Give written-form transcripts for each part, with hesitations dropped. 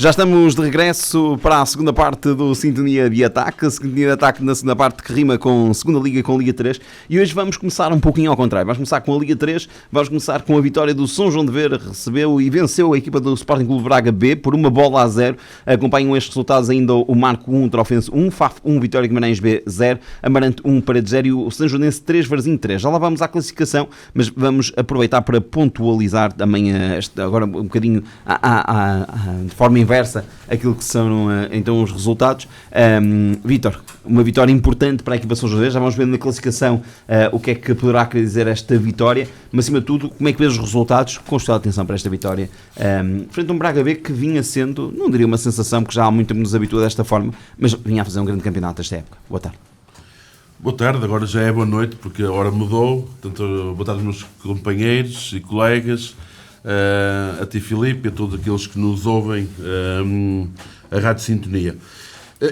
Já estamos de regresso para a segunda parte do Sintonia de Ataque. Sintonia de Ataque na segunda parte que rima com Segunda Liga e com Liga 3. E hoje vamos começar um pouquinho ao contrário. Vamos começar com a Liga 3. Vamos começar com a vitória do São João de Ver. Recebeu e venceu a equipa do Sporting Clube Braga B por 1-0. Acompanham estes resultados ainda o Marco 1, Trofense 1, FAF 1, Vitória Guimarães B 0, Amarante 1, Paredes 0 e o São Joanense 3, Varzim 3. Já lá vamos à classificação, mas vamos aproveitar para pontualizar também agora um bocadinho de forma inversa aquilo que são então os resultados. Vítor, uma vitória importante para a equipa São José. Já vamos ver na classificação o que é que poderá querer dizer esta vitória, mas acima de tudo, como é que vês os resultados? Com especial atenção para esta vitória frente a um Braga B que vinha sendo, não diria uma sensação, porque já há muito tempo nos habitua desta forma, mas vinha a fazer um grande campeonato esta época. Boa tarde. Boa tarde, agora já é boa noite porque a hora mudou. Portanto, boa tarde aos meus companheiros e colegas, a ti Filipe e a todos aqueles que nos ouvem a Rádio Sintonia.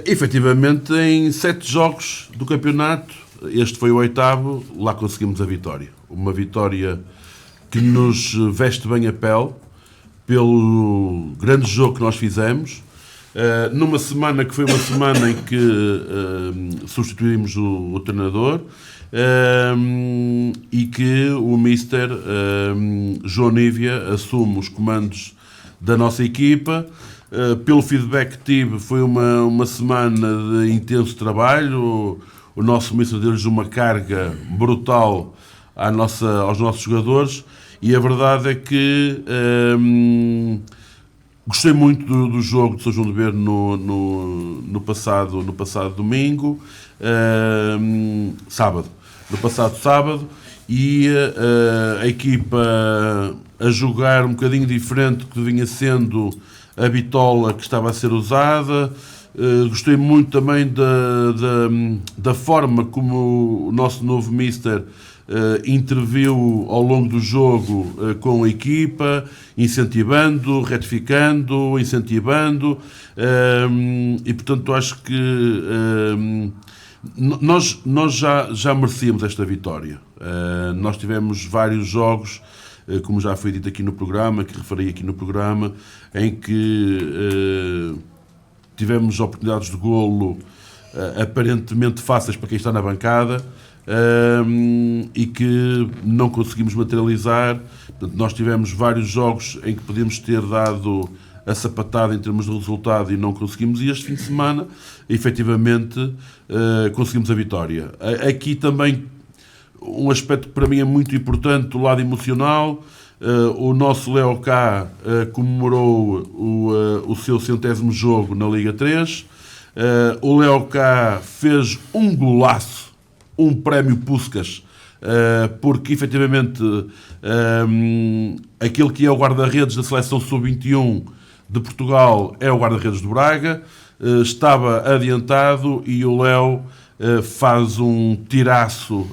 Efetivamente, em 7 jogos do campeonato, este foi o 8º, lá conseguimos a vitória. Uma vitória que nos veste bem a pele pelo grande jogo que nós fizemos. Numa semana que foi uma semana em que substituímos o treinador e que o Mister João Nívia assume os comandos da nossa equipa. Pelo feedback que tive, foi uma semana de intenso trabalho. O nosso Mister deu-lhes uma carga brutal aos nossos jogadores e a verdade é que gostei muito do jogo de São João de Ver no passado domingo, no passado sábado, e a equipa a jogar um bocadinho diferente do que vinha sendo a bitola que estava a ser usada. Gostei muito também da forma como o nosso novo Mister interviu ao longo do jogo com a equipa, incentivando, retificando, incentivando, e portanto acho que nós já merecíamos esta vitória. Nós tivemos vários jogos, como já foi dito aqui no programa, que referi aqui no programa, em que tivemos oportunidades de golo aparentemente fáceis para quem está na bancada, e que não conseguimos materializar. Portanto, nós tivemos vários jogos em que podíamos ter dado a sapatada em termos de resultado e não conseguimos, e este fim de semana efetivamente conseguimos a vitória. Aqui também um aspecto que para mim é muito importante, do lado emocional. O nosso Léo K comemorou o seu 100º jogo na Liga 3. O Léo K fez um golaço, um prémio Puskás, porque efetivamente aquele que é o guarda-redes da seleção sub-21 de Portugal é o guarda-redes do Braga, estava adiantado e o Léo faz um tiraço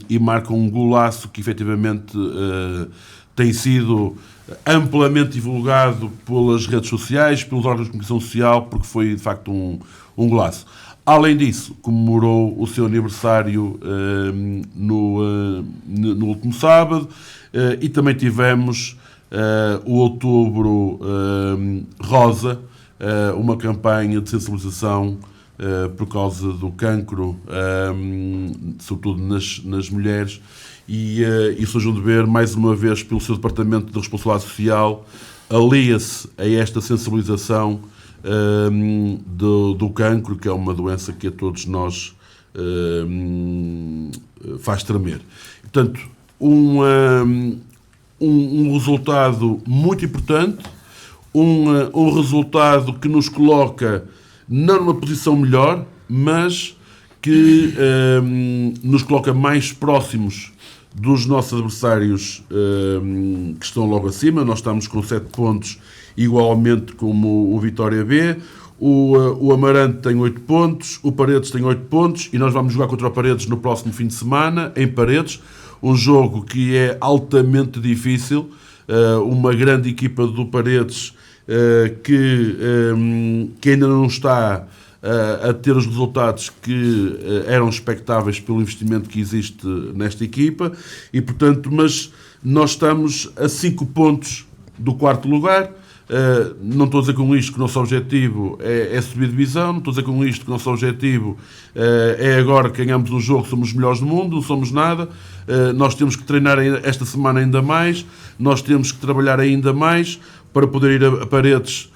e marca um golaço que efetivamente tem sido amplamente divulgado pelas redes sociais, pelos órgãos de comunicação social, porque foi de facto um golaço. Além disso, comemorou o seu aniversário no último sábado, e também tivemos o Outubro Rosa, uma campanha de sensibilização por causa do cancro, sobretudo nas mulheres, e São João de Ver, mais uma vez, pelo seu Departamento de Responsabilidade Social, alia-se a esta sensibilização do cancro, que é uma doença que a todos nós faz tremer. Portanto, um resultado muito importante, um resultado que nos coloca não numa posição melhor, mas que nos coloca mais próximos dos nossos adversários que estão logo acima. Nós estamos com 7 pontos, igualmente como o Vitória B. O Amarante tem 8 pontos, o Paredes tem 8 pontos, e nós vamos jogar contra o Paredes no próximo fim de semana, em Paredes, um jogo que é altamente difícil, uma grande equipa do Paredes que ainda não está a ter os resultados que eram expectáveis pelo investimento que existe nesta equipa, e portanto, mas nós estamos a 5 pontos do 4º lugar, Não estou a dizer com isto que o nosso objetivo é subir divisão, não estou a dizer com isto que o nosso objetivo é agora que ganhamos um jogo, somos os melhores do mundo, não somos nada. Nós temos que treinar esta semana ainda mais, nós temos que trabalhar ainda mais para poder ir a Paredes,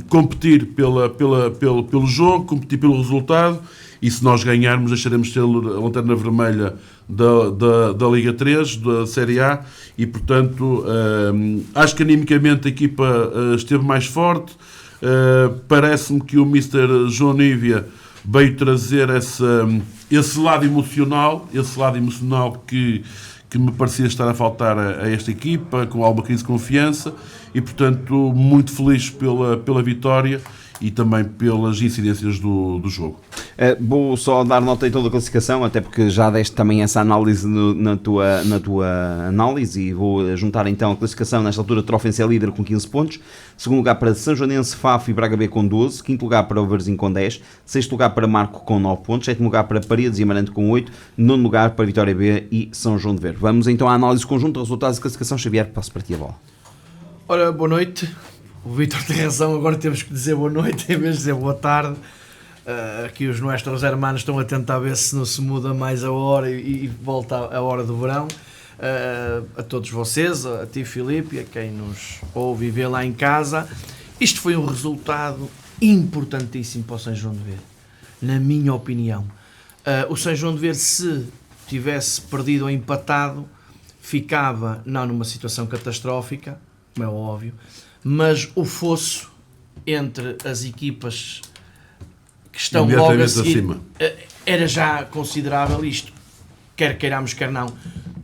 competir pelo jogo, competir pelo resultado, e se nós ganharmos deixaremos de ser a lanterna vermelha da Liga 3, da Série A, e portanto acho que animicamente a equipa esteve mais forte. Parece-me que o Mr. João Nívia veio trazer esse lado emocional que me parecia estar a faltar a esta equipa, com alguma crise de confiança, e portanto muito feliz pela vitória e também pelas incidências do jogo. Vou só dar nota em toda a classificação, até porque já deste também essa análise na tua análise, e vou juntar então a classificação. Nesta altura, Trofense é líder com 15 pontos, segundo lugar para São Joanense, Faf e Braga B com 12, quinto lugar para o Varzim com 10, sexto lugar para Marco com 9 pontos, sétimo lugar para Paredes e Amarante com 8, nono lugar para Vitória B e São João de Ver. Vamos então à análise conjunta, resultados de classificação. Xavier, passo para ti a bola. Ora, boa noite. O Vítor tem razão, agora temos que dizer boa noite em vez de dizer boa tarde. Aqui os nossos hermanos estão a tentar ver se não se muda mais a hora e volta a hora do verão. A todos vocês, a ti Filipe, a quem nos ouve e vê lá em casa, isto foi um resultado importantíssimo para o São João de Ver, na minha opinião. O São João de Ver, se tivesse perdido ou empatado, ficava não numa situação catastrófica, como é óbvio, mas o fosso entre as equipas que estão logo a seguir era já considerável. Isto, quer queiramos, quer não,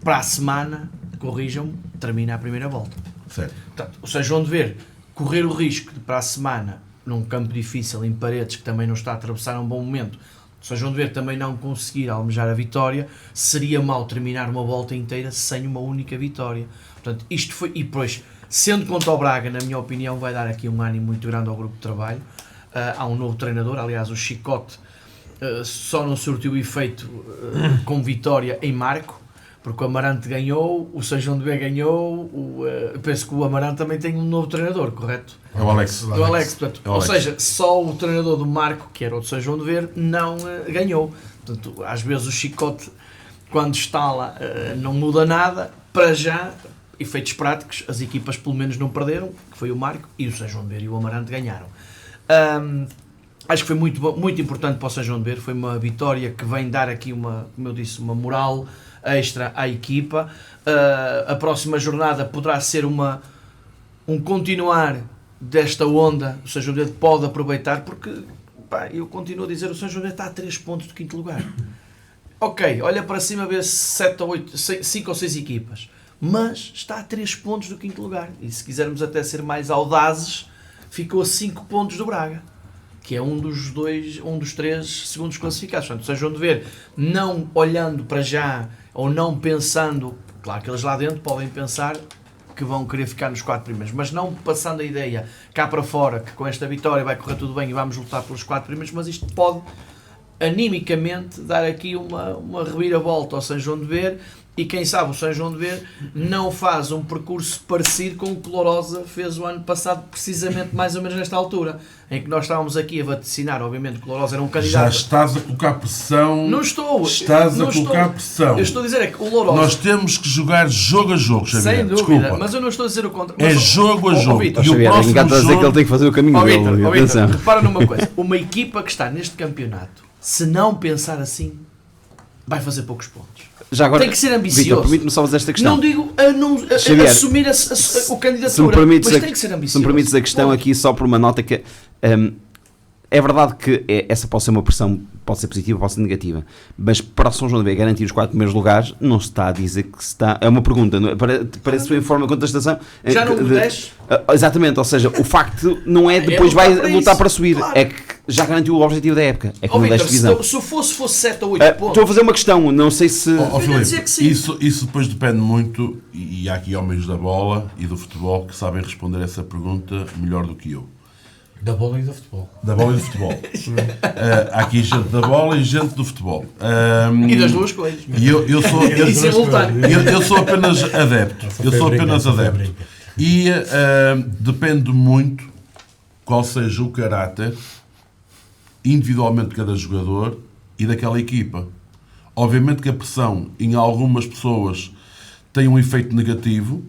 para a semana, corrijam-me, termina a primeira volta. Certo. Portanto, o São João de Ver correr o risco de, para a semana, num campo difícil, em Paredes, que também não está a atravessar um bom momento, o São João de Ver também não conseguir almejar a vitória, seria mau terminar uma volta inteira sem uma única vitória. Portanto, isto foi, e depois, sendo contra o Braga, na minha opinião, vai dar aqui um ânimo muito grande ao grupo de trabalho. Há um novo treinador, aliás, o Chicote só não surtiu efeito com vitória em Marco, porque o Amarante ganhou, o São João de Ver ganhou, penso que o Amarante também tem um novo treinador, correto? É o Alex. Portanto, ou seja, só o treinador do Marco, que era o de São João de Ver, não ganhou. Portanto, às vezes o Chicote, quando instala, não muda nada. Para já, efeitos práticos, as equipas pelo menos não perderam, que foi o Marco, e o São João de Ver e o Amarante ganharam. Acho que foi muito importante para o São João de Ver, foi uma vitória que vem dar aqui como eu disse, uma moral extra à equipa. A próxima jornada poderá ser um continuar desta onda. O São João de Ver pode aproveitar, porque eu continuo a dizer, o São João de Ver está a 3 pontos do quinto lugar. Ok, olha para cima, vê 5 ou 6 equipas, mas está a 3 pontos do quinto lugar, e se quisermos até ser mais audazes, ficou a 5 pontos do Braga, que é um dos 3 segundos classificados. Portanto, o São João de Ver, não olhando para já, ou não pensando, claro que eles lá dentro podem pensar que vão querer ficar nos 4 primeiros, mas não passando a ideia cá para fora, que com esta vitória vai correr tudo bem e vamos lutar pelos 4 primeiros, mas isto pode animicamente dar aqui uma reviravolta ao São João de Ver. E quem sabe o São João de Ver não faz um percurso parecido com o que o Lourosa fez o ano passado, precisamente mais ou menos nesta altura, em que nós estávamos aqui a vaticinar, obviamente, que o Lourosa era um candidato. Já estás a colocar pressão. Não estou. Estás a colocar pressão. Eu estou a dizer é que o Lourosa... Nós temos que jogar jogo a jogo, Xavier. Sem dúvida, desculpa. mas eu não estou a dizer o contrário. É jogo a jogo. Vitor, E o Xavier, próximo está a dizer que ele tem que fazer o caminho dele. Vitor, repara numa coisa. Uma equipa que está neste campeonato, se não pensar assim, vai fazer poucos pontos. Já agora, tem que ser ambicioso. Vitor, permite-me só fazer esta questão. Não digo Xavier, assumir o candidatura, mas tem que ser ambicioso. Se me permites a questão aqui só por uma nota que... é verdade que essa pode ser uma pressão, pode ser positiva, pode ser negativa, mas para o São João de Ver garantir os 4 primeiros lugares, não se está a dizer que se está... É uma pergunta, não é? Parece em forma de contestação. Já não desce? Exatamente, ou seja, o facto não é depois vai lutar para subir, claro. É que já garantiu o objetivo da época, é que não desce divisão. Se fosse 7 ou 8 pontos... Estou a fazer uma questão, não sei se... Filipe, isso depois depende muito, e há aqui homens da bola e do futebol que sabem responder essa pergunta melhor do que eu. Da bola e do futebol. Da bola e do futebol. Há aqui gente da bola e gente do futebol. E das duas coisas. E eu sou apenas adepto. Eu sou apenas adepto. E depende muito qual seja o caráter individualmente de cada jogador e daquela equipa. Obviamente que a pressão em algumas pessoas tem um efeito negativo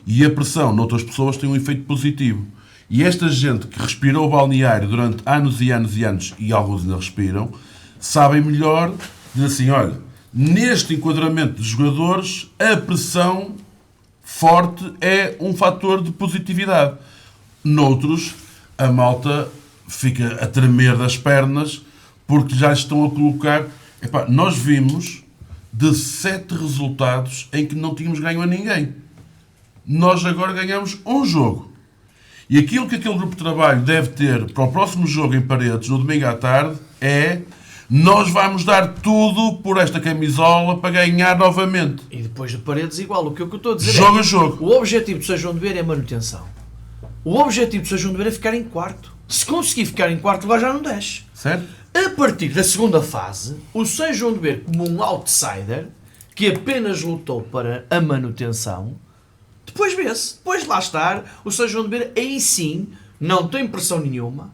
e a pressão noutras pessoas tem um efeito positivo. E esta gente que respirou o balneário durante anos e anos e anos, e alguns ainda respiram, sabem melhor dizer assim, olha, neste enquadramento de jogadores, a pressão forte é um fator de positividade. Noutros, a malta fica a tremer das pernas porque já estão a colocar... Epá, nós vimos de 7 resultados em que não tínhamos ganho a ninguém. Nós agora ganhamos um jogo. E aquilo que aquele grupo de trabalho deve ter para o próximo jogo em Paredes, no domingo à tarde, é nós vamos dar tudo por esta camisola para ganhar novamente. E depois de Paredes igual. O que eu estou a dizer Jogo a jogo. O objetivo de São João de Beira é manutenção. O objetivo de São João de Beira é ficar em quarto. Se conseguir ficar em quarto lugar já não desce. Certo? A partir da segunda fase, o São João de Beira como um outsider que apenas lutou para a manutenção, depois vê-se, depois de lá estar, o São João de Beira aí sim não tem pressão nenhuma,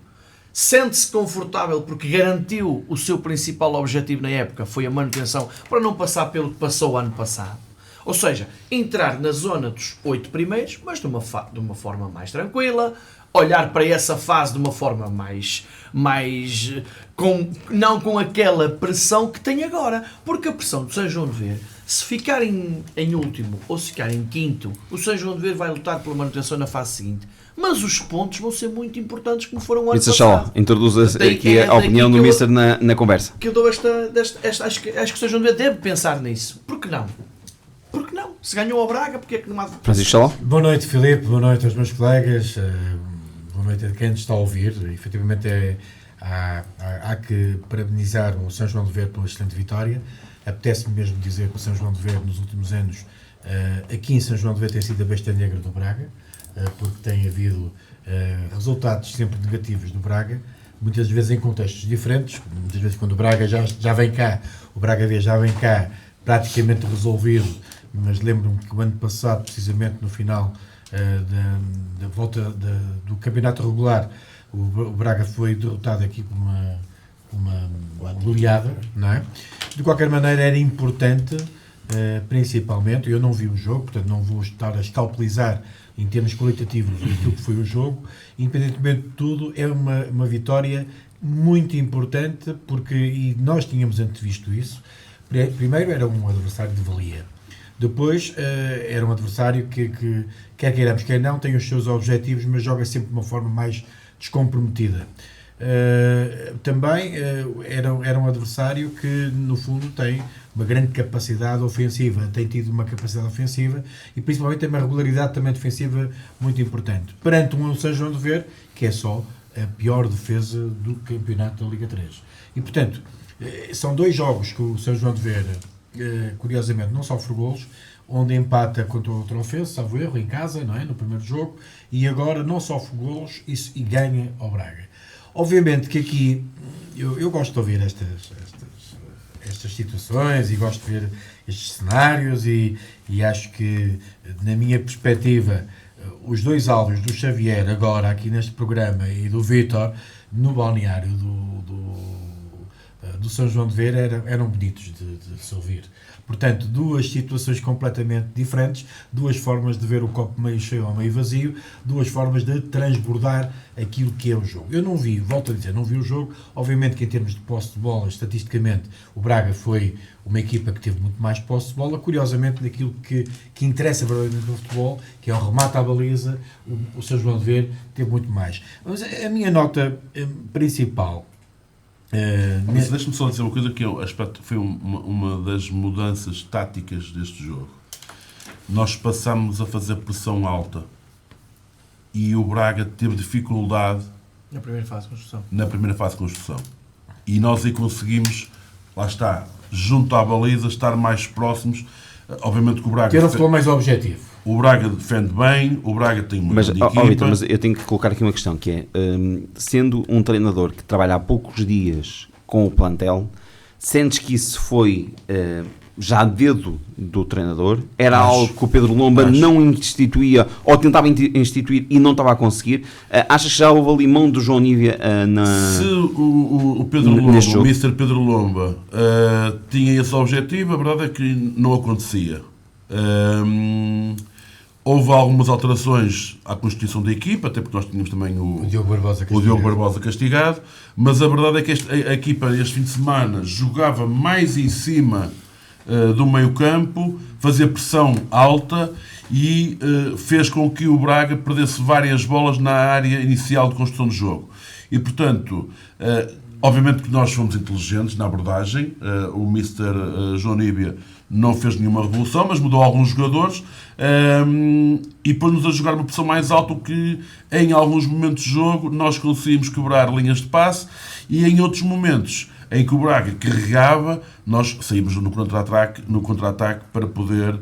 sente-se confortável porque garantiu o seu principal objetivo na época, foi a manutenção, para não passar pelo que passou o ano passado. Ou seja, entrar na zona dos 8 primeiros, mas de uma forma mais tranquila, olhar para essa fase de uma forma não com aquela pressão que tem agora. Porque a pressão do São João de Ver, se ficar em último ou se ficar em quinto, o São João de Ver vai lutar pela manutenção na fase seguinte. Mas os pontos vão ser muito importantes como foram o ano passado. Introduz aqui a opinião do Mister na conversa. Que eu dou acho que o São João de Ver deve pensar nisso. Por que não? Porque não? Se ganhou ao Braga, porque é que não há... Francisco Chaló? Boa noite, Filipe. Boa noite aos meus colegas. Boa noite a quem nos está a ouvir. Efetivamente, há que parabenizar o São João de Ver pela excelente vitória. Apetece-me mesmo dizer que o São João de Ver, nos últimos anos, aqui em São João de Ver, tem sido a besta negra do Braga, porque tem havido resultados sempre negativos do Braga, muitas vezes em contextos diferentes. Muitas vezes, quando o Braga já vem cá, o Braga V já vem cá praticamente resolvido, mas lembro-me que o ano passado, precisamente no final da volta do campeonato regular, o Braga foi derrotado aqui por uma goleada, não é? De qualquer maneira, era importante, principalmente, eu não vi o jogo, portanto não vou estar a escalpelizar em termos qualitativos aquilo que foi o jogo. Independentemente de tudo, é uma vitória muito importante, porque e nós tínhamos antevisto isso. Primeiro era um adversário de valia, depois era um adversário que quer queiramos, quer não, tem os seus objetivos, mas joga sempre de uma forma mais descomprometida. Também era um adversário que no fundo tem uma grande capacidade ofensiva, tem tido uma capacidade ofensiva e principalmente tem uma regularidade também defensiva muito importante, perante um São João de Ver que é só a pior defesa do campeonato da Liga 3. E portanto, são 2 jogos que o São João de Ver, curiosamente, não sofre golos, onde empata contra o Trofense, salvo erro, em casa, não é? No primeiro jogo, e agora não sofre golos e ganha ao Braga. Obviamente que aqui, eu gosto de ouvir estas situações e gosto de ver estes cenários e acho que, na minha perspectiva, os 2 áudios do Xavier, agora aqui neste programa, e do Vítor, no balneário do São João de Ver, eram bonitos de se ouvir. Portanto, 2 situações completamente diferentes, 2 formas de ver o copo meio cheio ou meio vazio, 2 formas de transbordar aquilo que é o jogo. Eu não vi, volto a dizer, não vi o jogo. Obviamente que em termos de posse de bola, estatisticamente, o Braga foi uma equipa que teve muito mais posse de bola. Curiosamente, naquilo que interessa verdadeiramente no futebol, que é o remate à baliza, o São João de Ver teve muito mais. Mas a minha nota principal... Mas deixa-me só dizer uma coisa que eu aspecto foi uma das mudanças táticas deste jogo. Nós passámos a fazer pressão alta e o Braga teve dificuldade na primeira fase de construção. E nós aí conseguimos, lá está, junto à baliza, estar mais próximos. Obviamente que o Braga... Ter um futebol mais objetivo. O Braga defende bem, o Braga tem uma grande equipa. Vitor, mas eu tenho que colocar aqui uma questão, que é, sendo um treinador que trabalha há poucos dias com o plantel, sentes que isso foi já a dedo do treinador, era Acho. algo que o Pedro Lomba Acho. não instituía ou tentava instituir e não estava a conseguir. Achas que já houve ali mão do João Nívia Se o Pedro Lomba, neste o jogo? Mr. Pedro Lomba, tinha esse objetivo, a verdade é que não acontecia. Houve algumas alterações à constituição da equipa, até porque nós tínhamos também O Diogo Barbosa castigado, mas a verdade é que a equipa este fim de semana jogava mais em cima do meio campo, fazia pressão alta e fez com que o Braga perdesse várias bolas na área inicial de construção do jogo. E, portanto, obviamente que nós fomos inteligentes na abordagem, o Mr. João Nívia não fez nenhuma revolução, mas mudou alguns jogadores e pôs-nos a jogar uma pressão mais alta, o que em alguns momentos de jogo nós conseguimos quebrar linhas de passe e em outros momentos em que o Braga carregava, nós saímos no contra-ataque para poder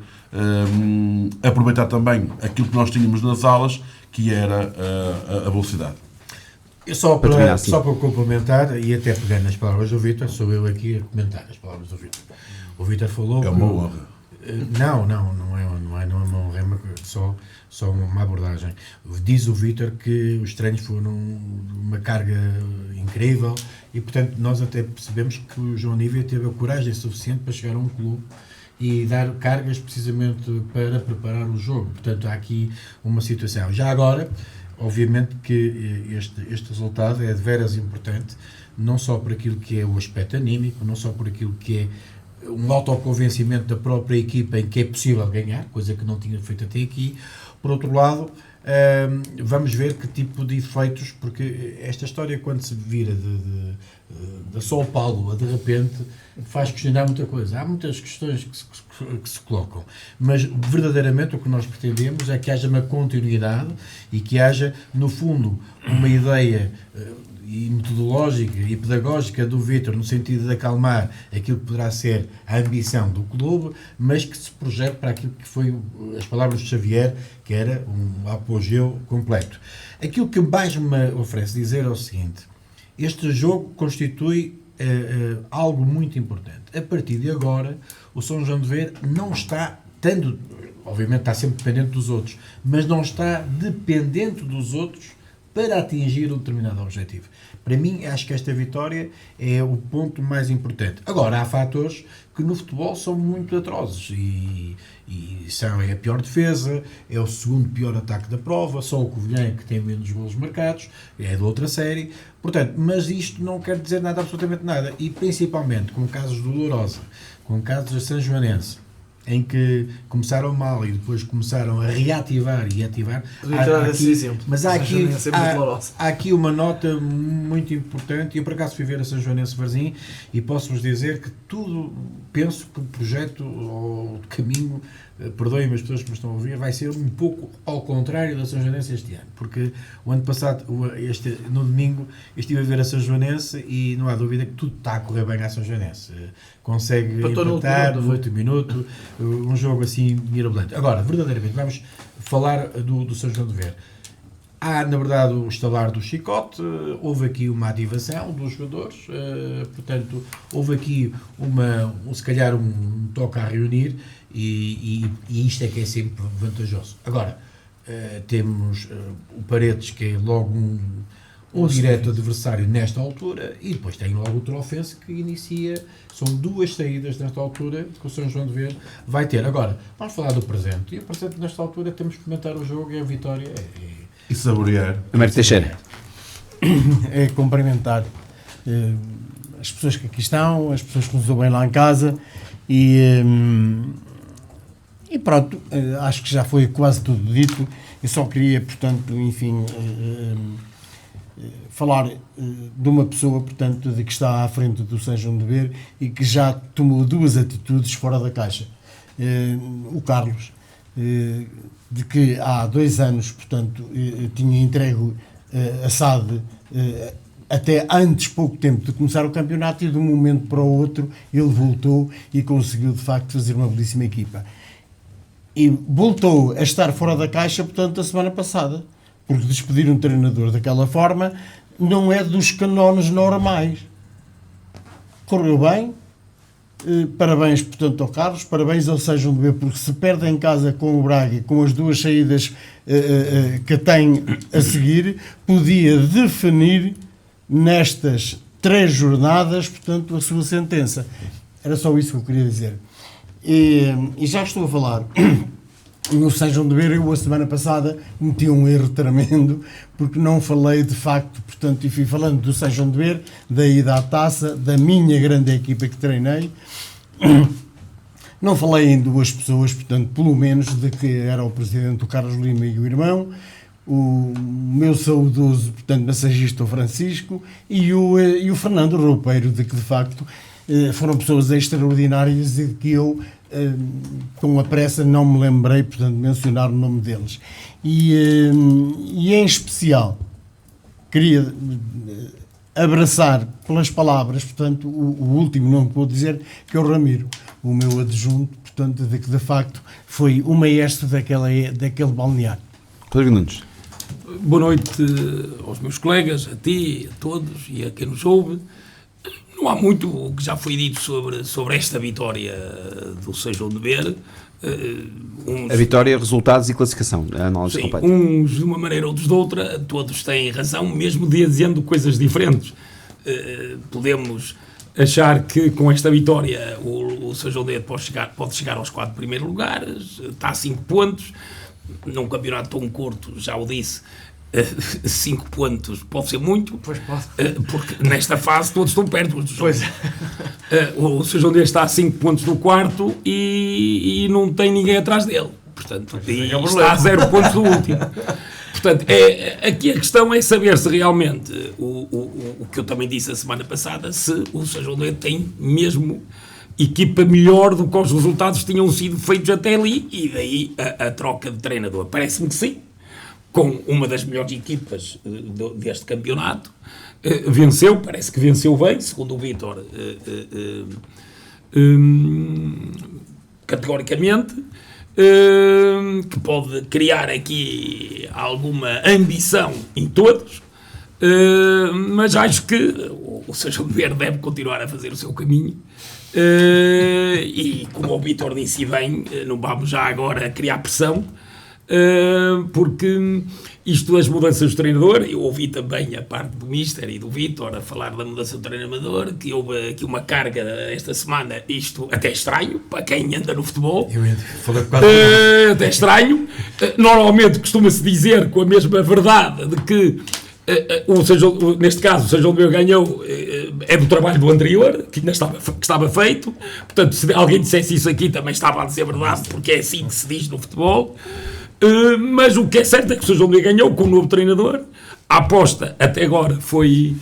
aproveitar também aquilo que nós tínhamos nas alas, que era a velocidade. Só Para terminar, para complementar, e até pegando nas palavras do Vítor, sou eu aqui a comentar as palavras do Vítor. O Vítor falou... É uma honra. Não é uma honra, é só uma abordagem. Diz o Vítor que os treinos foram uma carga incrível e, portanto, nós até percebemos que o João Nívia teve a coragem suficiente para chegar a um clube e dar cargas precisamente para preparar o jogo. Portanto, há aqui uma situação. Já agora, obviamente que este resultado é de veras importante, não só por aquilo que é o aspecto anímico, não só por aquilo que é um autoconvencimento da própria equipa em que é possível ganhar, coisa que não tinha feito até aqui. Por outro lado, vamos ver que tipo de efeitos, porque esta história, quando se vira de São Paulo a de repente, faz questionar muita coisa. Há muitas questões que se colocam, mas verdadeiramente o que nós pretendemos é que haja uma continuidade e que haja, no fundo, uma ideia e metodológica e pedagógica do Vítor, no sentido de acalmar aquilo que poderá ser a ambição do clube, mas que se projete para aquilo que foi as palavras de Xavier, que era um apogeu completo. Aquilo que mais me oferece dizer é o seguinte: este jogo constitui algo muito importante. A partir de agora, o São João de Ver não está tanto, obviamente está sempre dependente dos outros, mas não está dependente dos outros para atingir um determinado objetivo. Para mim, acho que esta vitória é o ponto mais importante. Agora, há fatores que no futebol são muito atrozes e é a pior defesa, é o segundo pior ataque da prova, só o Covilhã que tem menos golos marcados, é de outra série. Portanto, mas isto não quer dizer nada, absolutamente nada. E principalmente com casos do Lourosa, com casos da São Joanense, em que começaram mal e depois começaram a reativar e ativar. Mas há aqui uma nota muito importante, e eu por acaso fui ver a São Joanense Varzim e posso-vos dizer que penso que o projeto ou o caminho, perdoem-me as pessoas que me estão a ouvir, vai ser um pouco ao contrário da São Joanense este ano, porque o ano passado, no domingo, eu estive a ver a São Joanense e não há dúvida que tudo está a correr bem à São Joanense. Consegue empatar no 8 minutos, um jogo assim mirabolante. Agora, verdadeiramente, vamos falar do São João de Ver. Há, na verdade, o estalar do chicote, houve aqui uma ativação dos jogadores, portanto, houve aqui se calhar um toque a reunir e isto é que é sempre vantajoso. Agora, temos o Paredes, que é logo um direto adversário nesta altura, e depois tem logo o Trofense que inicia. São duas saídas nesta altura que o São João de Ver vai ter. Agora, vamos falar do presente, e o presente nesta altura temos que comentar o jogo e a vitória E saborear. Américo Teixeira. É cumprimentar as pessoas que aqui estão, as pessoas que nos ouvem lá em casa e pronto, acho que já foi quase tudo dito. Eu só queria, portanto, enfim, falar de uma pessoa, portanto, de que está à frente do São João de Ver e que já tomou duas atitudes fora da caixa. O Carlos, de que há 2 anos, portanto, tinha entregue a SAD até antes, pouco tempo de começar o campeonato, e de um momento para o outro ele voltou e conseguiu de facto fazer uma belíssima equipa. E voltou a estar fora da caixa, portanto, a semana passada, porque despedir um treinador daquela forma não é dos cânones normais. Correu bem, Parabéns, portanto, ao Carlos, parabéns ao Sejam de Ver, porque se perde em casa com o Braga, com as duas saídas que tem a seguir, podia definir nestas 3 jornadas, portanto, a sua sentença. Era só isso que eu queria dizer. E já estou a falar no Sejam de Ver. Eu, a semana passada, cometi um erro tremendo, porque não falei de facto, portanto, e fui falando do Sejam de Ver, da ida à taça, da minha grande equipa que treinei. Não falei em 2 pessoas, portanto, pelo menos, de que era o presidente, o Carlos Lima, e o irmão, o meu saudoso, portanto, massagista, o Francisco, e o Fernando Roupeiro, de que, de facto, foram pessoas extraordinárias e de que eu, com a pressa, não me lembrei, portanto, de mencionar o nome deles. E em especial, queria abraçar pelas palavras, portanto, o último nome que vou dizer, que é o Ramiro, o meu adjunto, portanto, de que, de facto, foi o maestro daquele balneário. Rodrigo Nunes. Boa noite aos meus colegas, a ti, a todos e a quem nos ouve. Não há muito o que já foi dito sobre esta vitória do Sejam de Ver. A vitória, resultados e classificação, a análise completa. Uns de uma maneira, outros de outra, todos têm razão, mesmo dizendo coisas diferentes. Podemos achar que com esta vitória o Sejam de Ver pode chegar aos 4 primeiros lugares, está a 5 pontos, num campeonato tão curto, já o disse, 5 pontos pode ser muito, Pois pode. porque nesta fase todos estão perto. Pois. O Sejam de Ver está a 5 pontos do quarto e não tem ninguém atrás dele. Portanto, e está a 0 pontos do último. Portanto, aqui a questão é saber se realmente, o que eu também disse a semana passada, se o Sejam de Ver tem mesmo equipa melhor do que os resultados tinham sido feitos até ali, e daí a troca de treinador. Parece-me que sim, com uma das melhores equipas deste campeonato. Venceu, parece que venceu bem, segundo o Vítor, categoricamente, que pode criar aqui alguma ambição em todos, mas acho que o Sejam de Ver deve continuar a fazer o seu caminho. E como o Vítor disse bem, não vamos já agora criar pressão, porque isto das mudanças de treinador, eu ouvi também a parte do Mister e do Vítor a falar da mudança do treinador, que houve aqui uma carga esta semana, isto até estranho para quem anda no futebol. Eu falei por causa Até estranho. Normalmente costuma-se dizer com a mesma verdade de que neste caso o Sejam de Ver ganhou é do trabalho do anterior, que ainda estava feito. Portanto, se alguém dissesse isso aqui também estava a dizer verdade, porque é assim que se diz no futebol. Mas o que é certo é que o Sejam de Ver ganhou com o novo treinador. A aposta até agora foi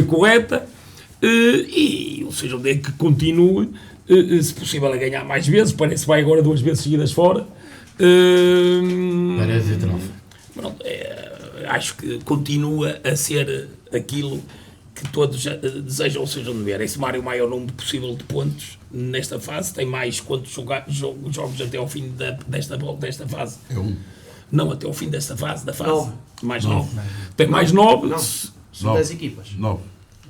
correta, e o Sejam de Ver que continue, se possível, a ganhar mais vezes. Parece que vai agora 2 vezes seguidas fora. Parece Acho que continua a ser aquilo que todos desejam ou Sejam de Ver, é somar o maior número possível de pontos nesta fase. Tem mais quantos jogos até ao fim desta fase? Não, até ao fim desta fase, da fase. 9. Mais 9. Tem mais 9. Não, são 10 equipas. 9.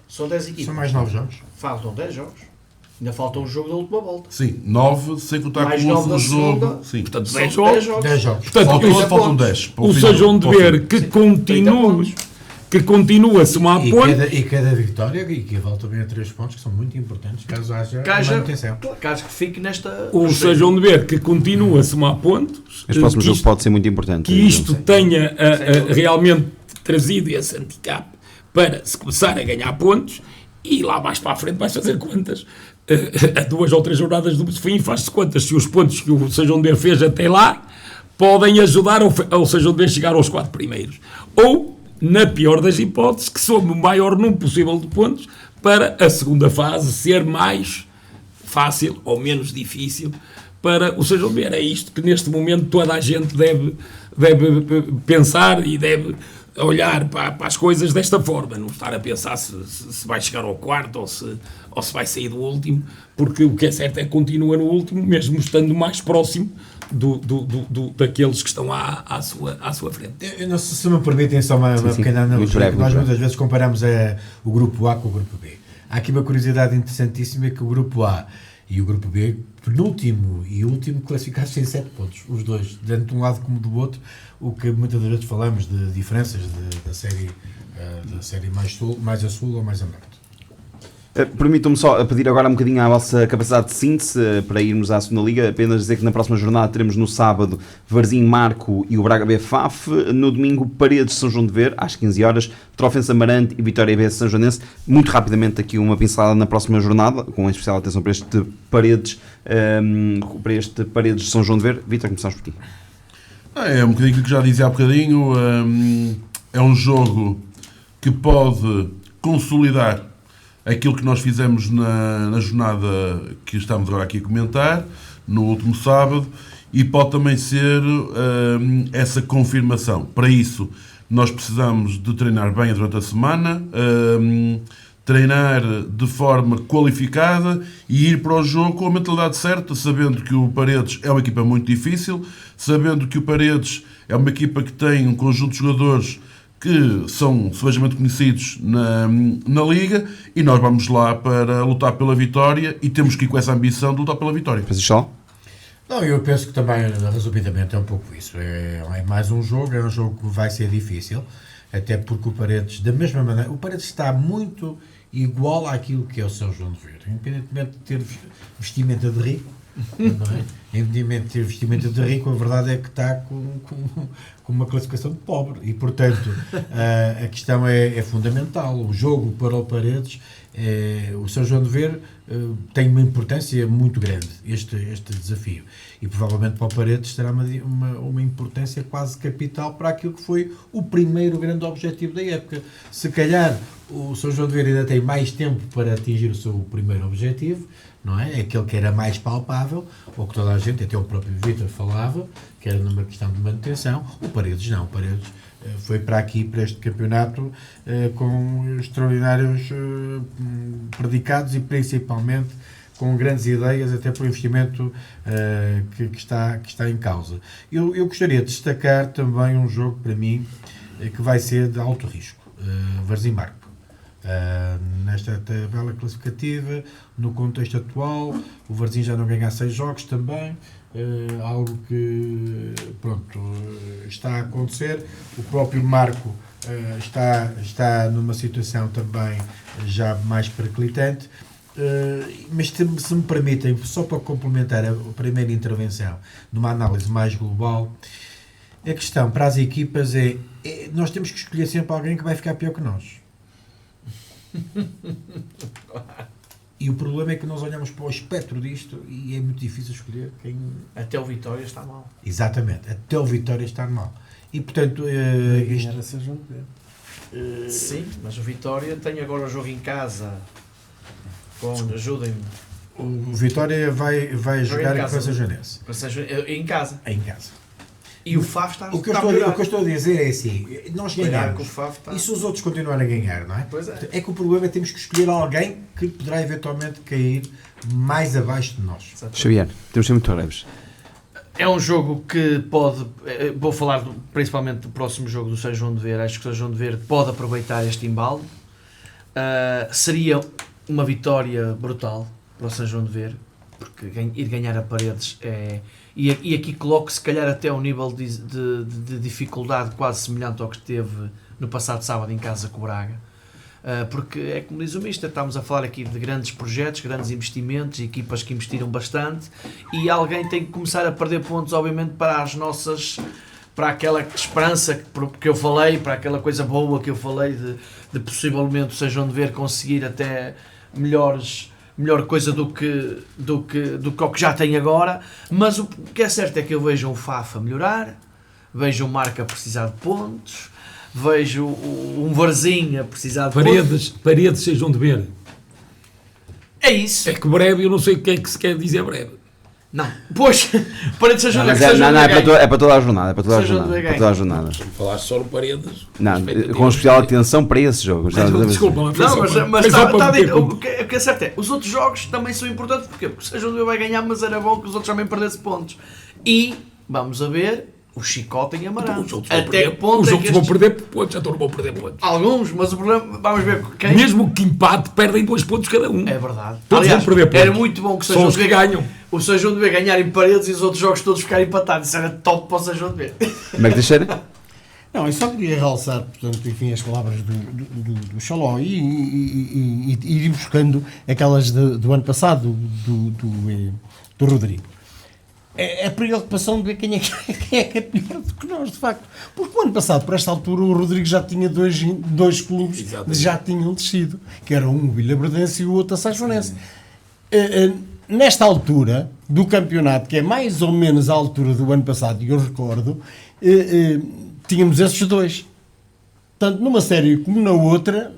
São 10 equipas. São mais 9 jogos. Faltam 10 jogos. Ainda falta um jogo da última volta. Sim, 9, sem contar Mais com o 9 da último jogo. segunda. Sim. Portanto, São 10 jogos. 10 jogos. Portanto, Faltam 10. o Sejam de Ver que continua a somar pontos. E cada vitória equivale também a 3 pontos, que são muito importantes, caso haja manutenção. Caso que fique nesta... O Sejam de Ver que continua a somar pontos. Este próximo que jogo isto- pode ser muito importante. que isto tenha realmente trazido esse handicap para se começar a ganhar pontos, e lá mais para a frente vais fazer contas. A 2 ou 3 jornadas do fim faz-se contas se os pontos que o Sejam de Ver fez até lá podem ajudar ao Sejam de Ver chegar aos 4 primeiros. Ou, na pior das hipóteses, que some o maior número possível de pontos para a segunda fase ser mais fácil ou menos difícil para o Sejam de Ver. É isto que neste momento toda a gente deve pensar e deve olhar para as coisas desta forma, não estar a pensar se vai chegar ao quarto ou se vai sair do último, porque o que é certo é que continua no último, mesmo estando mais próximo daqueles que estão à sua frente. Eu não sei se me permitem só uma pequena análise. Muito breve, Nós muito muitas vezes comparamos o grupo A com o grupo B. Há aqui uma curiosidade interessantíssima, que o grupo A E o grupo B, penúltimo e último, classificados sem 7 pontos, os dois, tanto de um lado como do outro, o que muitas vezes falamos de diferenças da série mais a sul ou mais a norte. Permitam-me só pedir agora um bocadinho a vossa capacidade de síntese para irmos à segunda liga. Apenas dizer que na próxima jornada teremos no sábado Varzim Marco e o Braga B FAF. No domingo Paredes São João de Ver, às 15 horas, Trofense Amarante e Vitória B São Joanense. Muito rapidamente aqui uma pincelada na próxima jornada, com especial atenção para este Paredes de São João de Ver. Vítor, começamos por ti. É um bocadinho aquilo que já dizia há bocadinho. É um jogo que pode consolidar aquilo que nós fizemos na jornada que estamos agora aqui a comentar, no último sábado, e pode também ser essa confirmação. Para isso, nós precisamos de treinar bem durante a semana, treinar de forma qualificada e ir para o jogo com a mentalidade certa, sabendo que o Paredes é uma equipa muito difícil, sabendo que o Paredes é uma equipa que tem um conjunto de jogadores que são sebejamente conhecidos na Liga, e nós vamos lá para lutar pela vitória e temos que ir com essa ambição de lutar pela vitória. Francisco? Não, eu penso que também, resumidamente, é um pouco isso. É mais um jogo que vai ser difícil, até porque o Paredes, da mesma maneira, o Paredes está muito igual àquilo que é o São João de Ver, independentemente de ter vestimenta de rico, não é? Independentemente de ter vestimenta de rico, a verdade é que está com uma classificação de pobre e, portanto, a questão é fundamental. O jogo para o Paredes, o São João de Ver tem uma importância muito grande, este desafio, e provavelmente para o Paredes terá uma importância quase capital para aquilo que foi o primeiro grande objetivo da época. Se calhar o São João de Ver ainda tem mais tempo para atingir o seu primeiro objetivo, não é? Aquele que era mais palpável, ou que toda a gente, até o próprio Vítor falava, que era numa questão de manutenção. O Paredes não, o Paredes foi para aqui, para este campeonato, com extraordinários predicados e principalmente com grandes ideias, até pelo investimento que está em causa. Eu gostaria de destacar também um jogo, para mim, que vai ser de alto risco, Varzim Marco. Nesta tabela classificativa, no contexto atual, o Varzim já não ganha 6 jogos também, algo que está a acontecer. O próprio Marco está numa situação também já mais periclitante, mas se me permitem, só para complementar a primeira intervenção, numa análise mais global, a questão para as equipas é nós temos que escolher sempre alguém que vai ficar pior que nós. E o problema é que nós olhamos para o espectro disto e é muito difícil escolher quem... Até o Vitória está mal. Exatamente, até o Vitória está mal. E portanto... Sim, mas o Vitória tem agora o jogo em casa. Ajudem-me. O Vitória vai jogar com a São Joanense. Em casa. Em casa. E o FAF está o que eu estou a dizer é assim, nós ganhamos, e se os outros continuarem a ganhar, não é? Pois é. É que o problema é que temos que escolher alguém que poderá eventualmente cair mais abaixo de nós. Exatamente. Xavier, temos de ser muito breves. É um jogo que pode, vou falar principalmente do próximo jogo do São João de Ver. Acho que o São João de Ver pode aproveitar este embalo. Seria uma vitória brutal para o São João de Ver, porque ir ganhar a Paredes é... E aqui coloco se calhar até um nível de dificuldade quase semelhante ao que teve no passado sábado em casa com o Braga, porque é como diz o Mister, estamos a falar aqui de grandes projetos, grandes investimentos, equipas que investiram bastante, e alguém tem que começar a perder pontos, obviamente, para aquela esperança que eu falei, para aquela coisa boa que eu falei de possivelmente o São João de Ver conseguir até melhor coisa do que o que já tem agora. Mas o que é certo é que eu vejo o FAF a melhorar, vejo o Marco a precisar de pontos, vejo um Varzim a precisar de pontos. Paredes São João de Ver. É isso. É que breve, eu não sei o que é que se quer dizer breve. Não, pois, Paredes São João de Ver. É para toda a jornada. É para toda a jornada. Falar só no Paredes. Não, com especial atenção para esse jogo. Desculpa, mas está dito. O que é certo é, os outros jogos também são importantes. Porquê? Porque o São João de Ver vai ganhar, mas era bom que os outros também perdessem pontos. E vamos a ver O Chicote em Amarante. Os outros vão Até perder, que ponto os é que outros vão estes- perder pontos, então não vão perder pontos. Alguns, mas o problema, vamos ver quem. Mesmo que empate, perdem 2 pontos cada um. É verdade. Todos Aliás, vão perder pontos. era muito bom que o Só Sejão os de que B ganham. O Sejão de B ganhar em Paredes e os outros jogos todos ficarem empatados. Isso era top para o Sejão de B. Como é que Teixeira? Não, eu só queria realçar, portanto, enfim, as palavras do Xaló e ir buscando aquelas do ano passado, do Rodrigo. É a preocupação de ver quem é que é pior do que nós, de facto. Porque o ano passado, por esta altura, o Rodrigo já tinha dois clubes Exatamente. que já tinham descido, que eram um o Vilaverdense e o outro a Sajonense. Nesta altura do campeonato, que é mais ou menos a altura do ano passado, e eu recordo, tínhamos esses dois. Tanto numa série como na outra,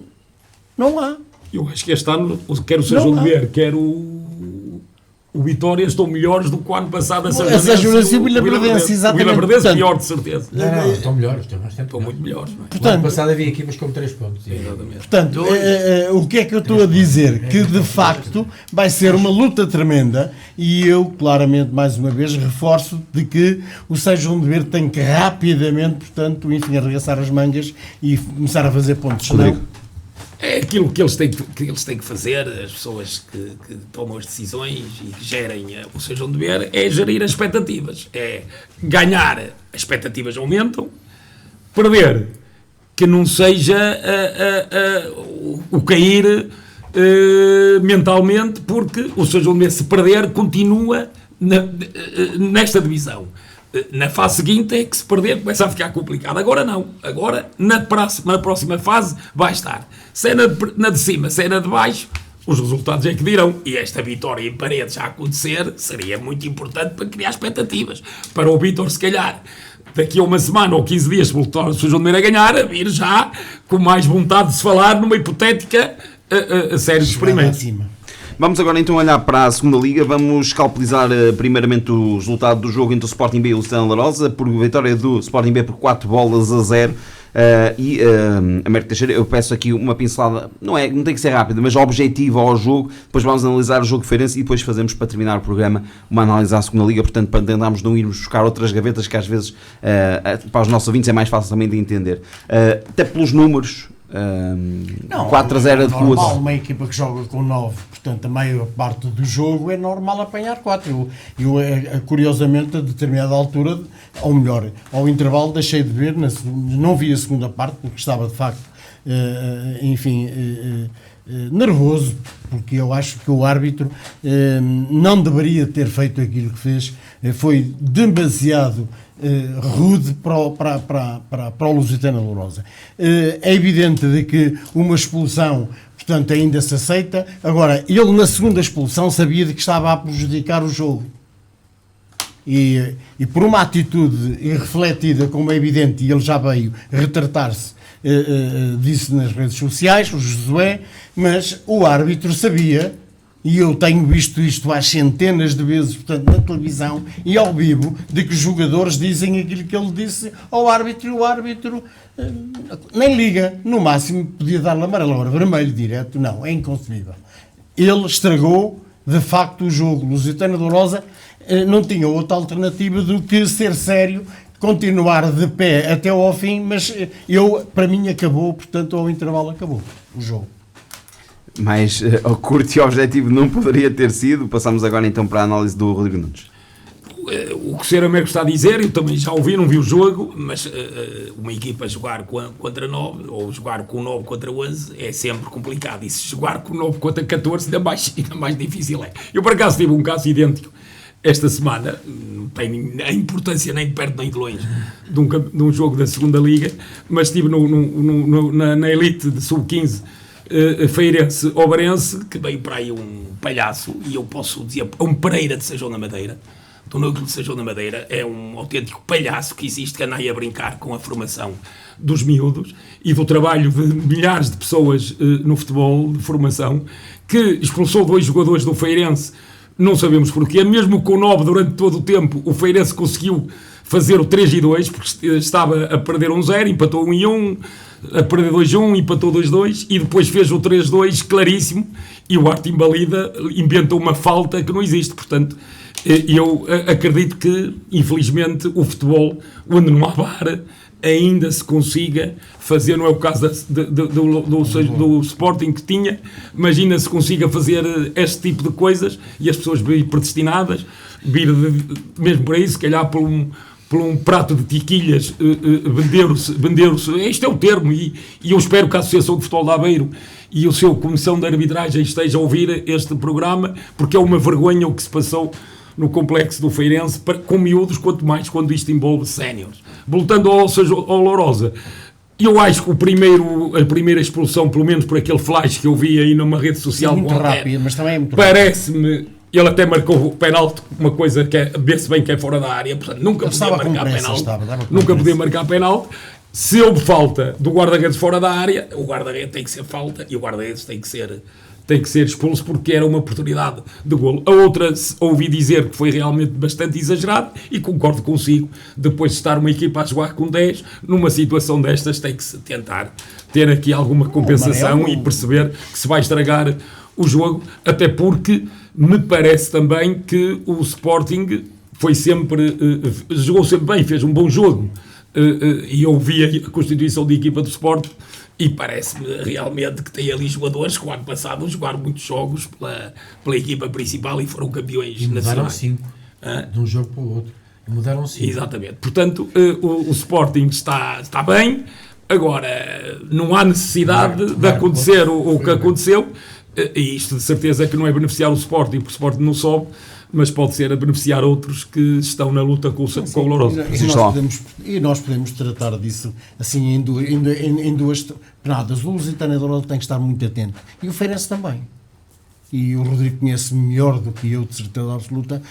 não há. Eu acho que este ano, quer o Sejão de Ver, quer o Vitória, estão melhores do que o ano passado. A Sajonense e o Vilaverdense, exatamente. O Vilaverdense Portanto, pior, de certeza. Não, estão melhores, estão bastante Estão muito melhores. Não é? O ano Portanto, passado havia equipas com 3 pontos. Exatamente. Portanto, o que é que eu estou a dizer? Que de facto vai ser uma luta tremenda e eu claramente, mais uma vez, reforço de que o Sejão de Ver tem que rapidamente, portanto, enfim, arregaçar as mangas e começar a fazer pontos. Senão, É aquilo que eles têm que fazer, as pessoas que tomam as decisões e que gerem o Sejão de Ver, é gerir as expectativas. É ganhar, as expectativas aumentam, perder, que não seja o cair mentalmente, porque o Sejão de Ver, se perder, continua nesta divisão. Na fase seguinte é que, se perder, começa a ficar complicado. Agora não. Agora, na próxima fase, vai estar. Se é na de cima, se é na de baixo, os resultados é que dirão. E esta vitória em Paredes a acontecer seria muito importante para criar expectativas. Para o Vítor, se calhar, daqui a uma semana ou 15 dias, se voltar o Sejão de Ver a ganhar, a vir já com mais vontade de se falar numa hipotética série de experimentos. acima. Vamos agora então olhar para a segunda liga. Vamos calculizar primeiramente o resultado do jogo entre o Sporting B e o Lusitano Larosa, por vitória do Sporting B por 4-0. Américo Teixeira, eu peço aqui uma pincelada, não tem que ser rápida, mas objetiva ao jogo. Depois vamos analisar o jogo de Feirense e depois fazemos, para terminar o programa, uma análise à segunda liga, portanto, para tentarmos não irmos buscar outras gavetas que às vezes para os nossos ouvintes é mais fácil também de entender, até pelos números. 4-0 é de normal, Cruz. uma equipa que joga com 9, portanto a maior parte do jogo é normal apanhar 4. Eu curiosamente, a determinada altura, ou melhor, ao intervalo, deixei de ver, não vi a segunda parte, porque estava de facto, nervoso, porque eu acho que o árbitro não deveria ter feito aquilo que fez, foi demasiado rude para o Lusitano Lourosa. É evidente de que uma expulsão, portanto, ainda se aceita. Agora, ele na segunda expulsão sabia de que estava a prejudicar o jogo. E por uma atitude irrefletida, como é evidente, e ele já veio retratar-se, disse nas redes sociais, o Josué, mas o árbitro sabia, e eu tenho visto isto às centenas de vezes, portanto, na televisão e ao vivo, de que os jogadores dizem aquilo que ele disse ao árbitro, e o árbitro nem liga, no máximo podia dar-lhe amarelo, agora vermelho direto, não, é inconcebível. Ele estragou, de facto, o jogo. O Lusitano Lourosa não tinha outra alternativa do que ser sério, continuar de pé até ao fim, mas para mim acabou, portanto, ao intervalo acabou o jogo. Mais curto e objetivo não poderia ter sido. Passamos agora então para a análise do Rodrigo Nunes. O que o Sr. Américo está a dizer, eu também já ouvi, não vi o jogo, mas uma equipa jogar contra 9 ou jogar com 9 contra 11 é sempre complicado. E se jogar com 9 contra 14 ainda mais difícil é. Eu por acaso tive um caso idêntico esta semana, não tem a importância nem de perto nem de longe de um jogo da segunda liga, mas estive na elite de sub-15 Feirense Obarense, que veio para aí um palhaço, e eu posso dizer, um Pereira de Sejão da Madeira, do núcleo de Sejão da Madeira, é um autêntico palhaço que existe, que anda aí a brincar com a formação dos miúdos e do trabalho de milhares de pessoas no futebol de formação, que expulsou 2 jogadores do Feirense, não sabemos porquê, mesmo com 9 durante todo o tempo, o Feirense conseguiu fazer o 3-2, porque estava a perder 1-0, empatou 1-1, a perder 2-1, empatou 2-2 e depois fez o 3-2 claríssimo e o Arte Invalida inventou uma falta que não existe. Portanto, eu acredito que, infelizmente, o futebol, onde não há VAR, ainda se consiga fazer, não é o caso do Sporting que tinha, mas ainda se consiga fazer este tipo de coisas e as pessoas virem predestinadas, vir mesmo para isso, se calhar por um prato de tiquilhas, vender-se, este é o termo, e eu espero que a Associação de Futebol de Aveiro e o seu Comissão de Arbitragem esteja a ouvir este programa, porque é uma vergonha o que se passou no complexo do Feirense, com miúdos, quanto mais quando isto envolve séniores. Voltando ao Lourosa, eu acho que a primeira expulsão, pelo menos por aquele flash que eu vi aí numa rede social, muito rápido, mas também é muito parece-me, ele até marcou o penalti, uma coisa que vê-se bem que é fora da área, portanto, nunca podia marcar penalti. Nunca podia marcar penalti. Se houve falta do guarda-redes fora da área, o guarda-redes tem que ser falta e o guarda-redes tem que ser expulso, porque era uma oportunidade de golo. A outra, ouvi dizer que foi realmente bastante exagerado e concordo consigo, depois de estar uma equipa a jogar com 10, numa situação destas tem que se tentar ter aqui alguma compensação e perceber que se vai estragar o jogo, até porque me parece também que o Sporting jogou sempre bem, fez um bom jogo, e eu vi a constituição de equipa do Sporting e parece-me realmente que tem ali jogadores que o ano passado jogaram muitos jogos pela equipa principal e foram campeões e mudaram nacionais. 5 de um jogo para o outro. Mudaram 5. Exatamente. Portanto, o Sporting está bem. Agora, não há necessidade de acontecer o que aconteceu. E isto de certeza que não é beneficiar o Sporting, porque o Sporting não sobe, mas pode ser a beneficiar outros que estão na luta com o Lourosa. E nós podemos tratar disso assim em duas penadas. O treinador tem que estar muito atento. E o Feirense também. E o Rodrigo conhece melhor do que eu, de certeza absoluta,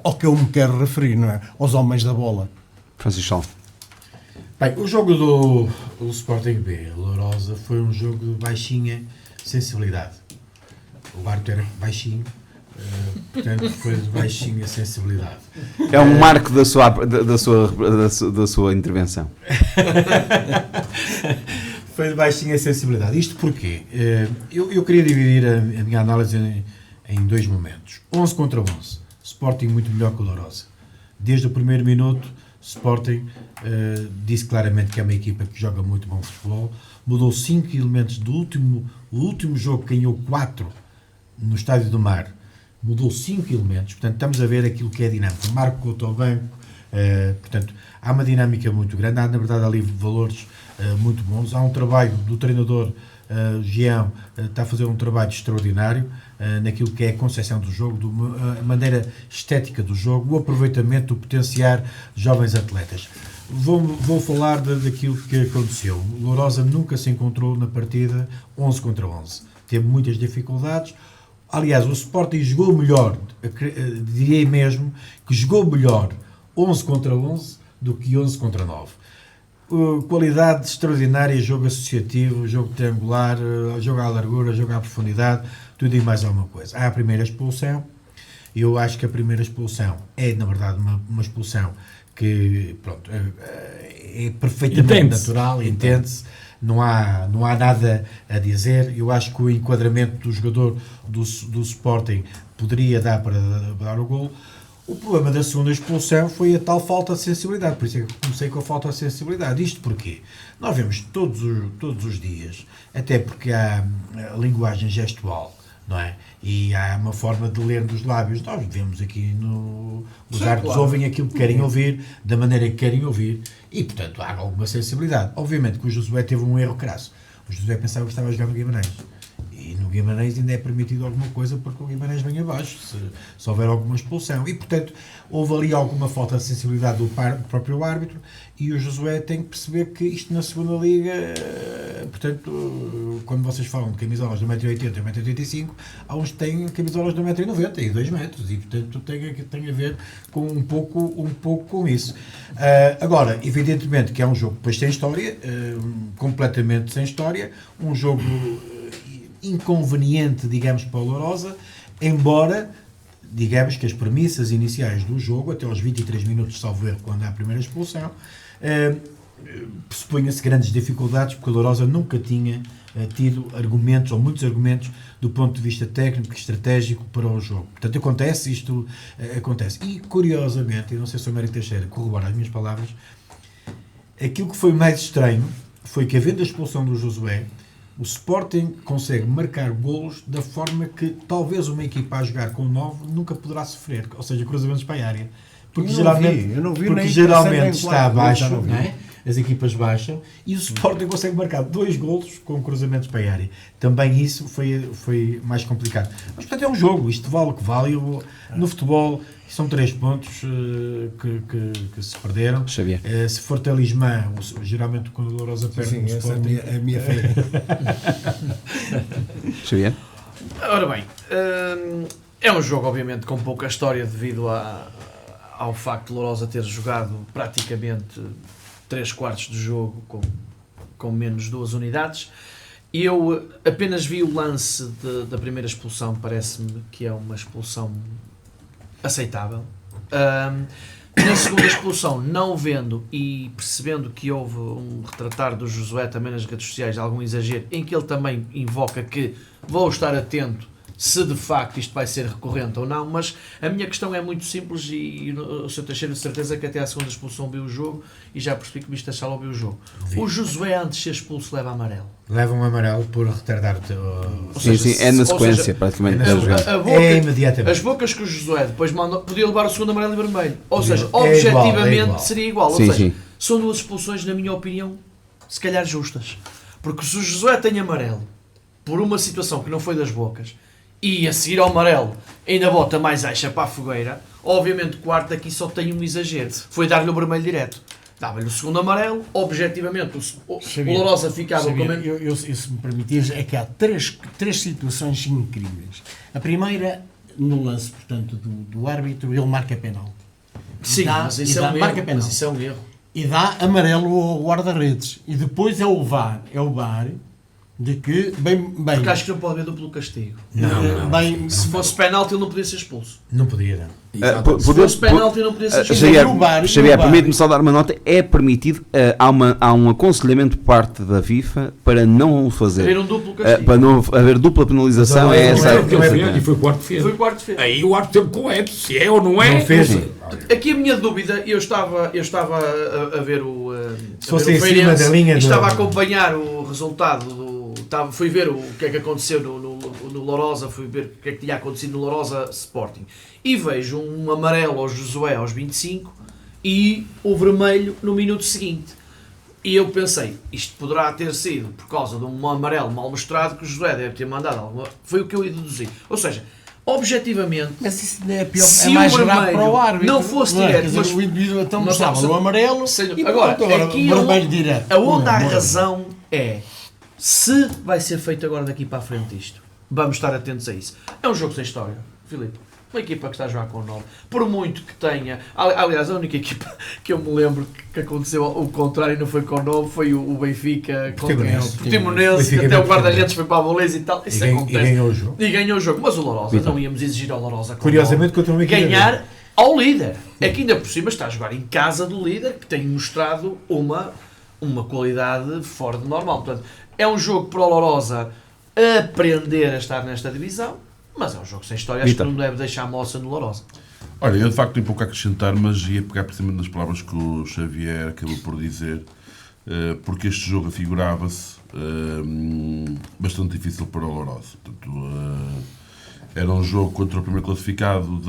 ao que eu me quero referir, não é? Aos homens da bola. Francisco. Bem, o jogo do Sporting B, Lourosa, foi um jogo de baixinha sensibilidade. O árbitro era baixinho, portanto foi de baixinha sensibilidade. É um marco da sua intervenção. Foi de baixinha sensibilidade. Isto porquê? Eu queria dividir a minha análise em dois momentos. 11 contra 11. Sporting muito melhor que o Lourosa. Desde o primeiro minuto, Sporting disse claramente que é uma equipa que joga muito bom futebol. Mudou 5 elementos do último jogo, que ganhou 4 no Estádio do Mar. Mudou 5 elementos. Portanto, estamos a ver aquilo que é a dinâmica. Marco Couto ao banco. Portanto, há uma dinâmica muito grande. Há, na verdade, ali valores muito bons. Há um trabalho do treinador Jean, está a fazer um trabalho extraordinário naquilo que é a concepção do jogo, a maneira estética do jogo, o aproveitamento, o potenciar jovens atletas. Vou falar daquilo que aconteceu. O Lourosa nunca se encontrou na partida 11 contra 11. Teve muitas dificuldades. Aliás, o Sporting jogou melhor, diria mesmo que jogou melhor 11 contra 11 do que 11 contra 9. Qualidade extraordinária, jogo associativo, jogo triangular, jogo à largura, jogo à profundidade, tudo e mais alguma coisa. Há a primeira expulsão. Eu acho que a primeira expulsão é, na verdade, uma expulsão que, pronto, é perfeitamente natural, entende-se, não há nada a dizer. Eu acho que o enquadramento do jogador do Sporting poderia dar para dar o golo. O problema da segunda expulsão foi a tal falta de sensibilidade, por isso é que comecei com a falta de sensibilidade. Isto porquê? Nós vemos todos os dias, até porque há a linguagem gestual, não é? E há uma forma de ler dos lábios. Nós vemos aqui os árbitros ouvem aquilo que querem ouvir, da maneira que querem ouvir, e portanto há alguma sensibilidade. Obviamente que o Josué teve um erro crasso. O Josué pensava que estava a jogar no Guimarães. E no Guimarães ainda é permitido alguma coisa porque o Guimarães vem abaixo, se houver alguma expulsão. E, portanto, houve ali alguma falta de sensibilidade do próprio árbitro, e o Josué tem que perceber que isto na segunda liga, portanto, quando vocês falam de camisolas de 1,80m e 1,85m, há uns que têm camisolas de 1,90m e 2 metros, e, portanto, tem a ver com um pouco com isso. Agora, evidentemente que é um jogo que depois tem história, completamente sem história, um jogo inconveniente, digamos, para o Lourosa, embora, digamos, que as premissas iniciais do jogo, até aos 23 minutos, salvo erro, quando há a primeira expulsão, pressupunha-se grandes dificuldades, porque o Lourosa nunca tinha tido argumentos, ou muitos argumentos, do ponto de vista técnico e estratégico para o jogo. Portanto, isto acontece. E, curiosamente, eu não sei se o Mário Teixeira corrobora as minhas palavras, aquilo que foi mais estranho foi que, havendo a expulsão do Josué, o Sporting consegue marcar golos da forma que talvez uma equipa a jogar com 9 nunca poderá sofrer, ou seja, cruzamentos para a área. Porque geralmente está abaixo, não é? As equipas baixam e o Sporting consegue marcar 2 golos com cruzamentos para a área. Também isso foi mais complicado. Mas, portanto, é um jogo, isto vale o que vale. No futebol, são 3 pontos que se perderam. Se for talismã, geralmente quando o Lourosa perde o Sporting... Essa é a minha fé. Xavier? Ora bem, é um jogo obviamente com pouca história devido ao facto de Lourosa ter jogado praticamente 3/4 do jogo com menos 2 unidades. Eu apenas vi o lance da primeira expulsão, parece-me que é uma expulsão aceitável. Na segunda expulsão, não vendo e percebendo que houve um retratar do Josué também nas redes sociais, algum exagero, em que ele também invoca que vou estar atento se de facto isto vai ser recorrente ou não, mas a minha questão é muito simples e o Sr. Teixeira de certeza que até à segunda expulsão viu o jogo e já percebi que o Mr. Sala viu o jogo. O Josué, antes de ser expulso, leva amarelo. Leva um amarelo por retardar o... Sim, é na sequência, praticamente. Imediatamente. As bocas que o Josué depois manda, podia levar o segundo amarelo e vermelho. Ou seja, objetivamente seria igual. Ou seja, são 2 expulsões, na minha opinião, se calhar justas. Porque se o Josué tem amarelo por uma situação que não foi das bocas, e a seguir ao amarelo ainda bota mais aixa para a fogueira, obviamente o quarto aqui só tem um exagero. Foi dar-lhe o vermelho direto. Dava-lhe o segundo amarelo, objetivamente o Lourosa ficava com... Eu, se me permitires, é que há três situações incríveis. A primeira, no lance, portanto, do árbitro, ele marca penal. Sim, mas isso é um erro. E dá amarelo ao guarda-redes. E depois é o VAR de que, bem... Porque acho que não pode haver duplo castigo. Não. Se fosse penalti, ele não podia ser expulso. Não podia, não. Se fosse penalti, não podia ser expulso. Xavier, permite-me só dar uma nota. É permitido, há um aconselhamento por parte da FIFA para não o fazer. Haver um duplo castigo. Para não haver dupla penalização. E foi o quarto defesa. Foi o quarto defesa. Aí o árbitro teve correto, se é ou não é. Não fez. Aqui a minha dúvida, eu estava a ver o Feirense e estava a acompanhar o resultado fui ver o que é que aconteceu no Lourosa, fui ver o que é que tinha acontecido no Lourosa Sporting e vejo um amarelo ao Josué aos 25 e o vermelho no minuto seguinte. E eu pensei, isto poderá ter sido por causa de um amarelo mal mostrado que o Josué deve ter mandado alguma... Foi o que eu ia deduzir. Ou seja, objetivamente, mas isso não é pior, se é mais o grave para o árbitro. não fosse direto, mas o indivíduo então mostrava o amarelo e agora, aqui o vermelho direto. Aonde há razão é, se vai ser feito agora daqui para a frente isto, vamos estar atentos a isso. É um jogo sem história, Filipe. Uma equipa que está a jogar com 9, por muito que tenha... Aliás, a única equipa que eu me lembro que aconteceu o contrário, não foi com 9, foi o Benfica contra o Portimonense, que até o guarda-redes foi para a Boleza e tal. Isso acontece. E ganhou o jogo. Mas o Lourosa, não íamos exigir ao Lourosa curiosamente, contra uma equipa ganhar ao líder. É que ainda por cima está a jogar em casa do líder, que tem mostrado uma qualidade fora de normal. Portanto, é um jogo para o Lourosa aprender a estar nesta divisão, mas é um jogo sem história, acho que não deve deixar a moça no Lourosa. Olha, eu de facto tenho pouco a acrescentar, mas ia pegar precisamente nas palavras que o Xavier acabou por dizer, porque este jogo afigurava-se bastante difícil para o Lourosa. Portanto, era um jogo contra o primeiro classificado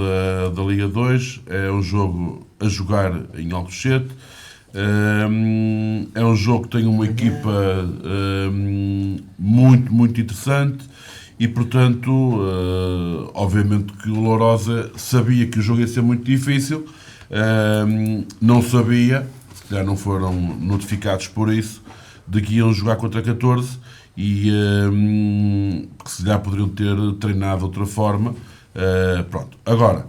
da Liga 2, é um jogo a jogar em Alcochete, é um jogo que tem uma equipa muito, muito interessante. E, portanto, obviamente que o Lourosa sabia que o jogo ia ser muito difícil, não sabia, se calhar não foram notificados por isso, de que iam jogar contra 14 e que se calhar poderiam ter treinado de outra forma. Pronto. Agora,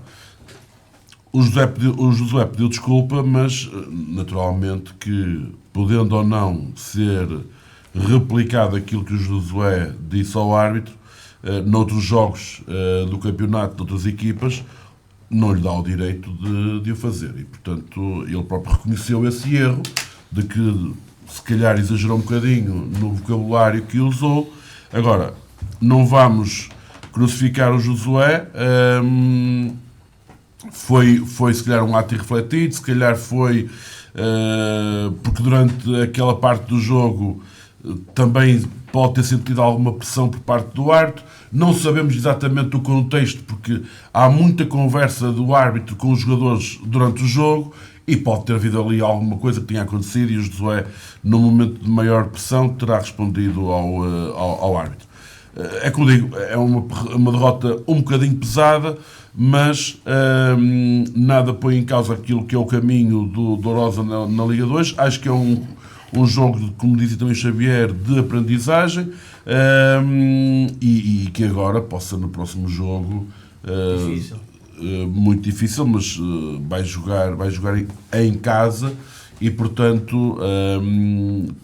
o Josué pediu desculpa, mas naturalmente que, podendo ou não ser replicado aquilo que o Josué disse ao árbitro, noutros jogos do campeonato de outras equipas, não lhe dá o direito de o fazer. E, portanto, ele próprio reconheceu esse erro, de que se calhar exagerou um bocadinho no vocabulário que usou. Agora, não vamos crucificar o Josué, foi se calhar um ato irrefletido, se calhar foi porque durante aquela parte do jogo também pode ter sentido alguma pressão por parte do árbitro. Não sabemos exatamente o contexto, porque há muita conversa do árbitro com os jogadores durante o jogo e pode ter havido ali alguma coisa que tenha acontecido e o Josué, no momento de maior pressão, terá respondido ao árbitro. É como digo, é uma derrota um bocadinho pesada, mas nada põe em causa aquilo que é o caminho do Orosa na Liga 2. Acho que é um jogo, como dizia também Xavier, de aprendizagem, e que agora possa no próximo jogo muito difícil, mas vai jogar em casa e portanto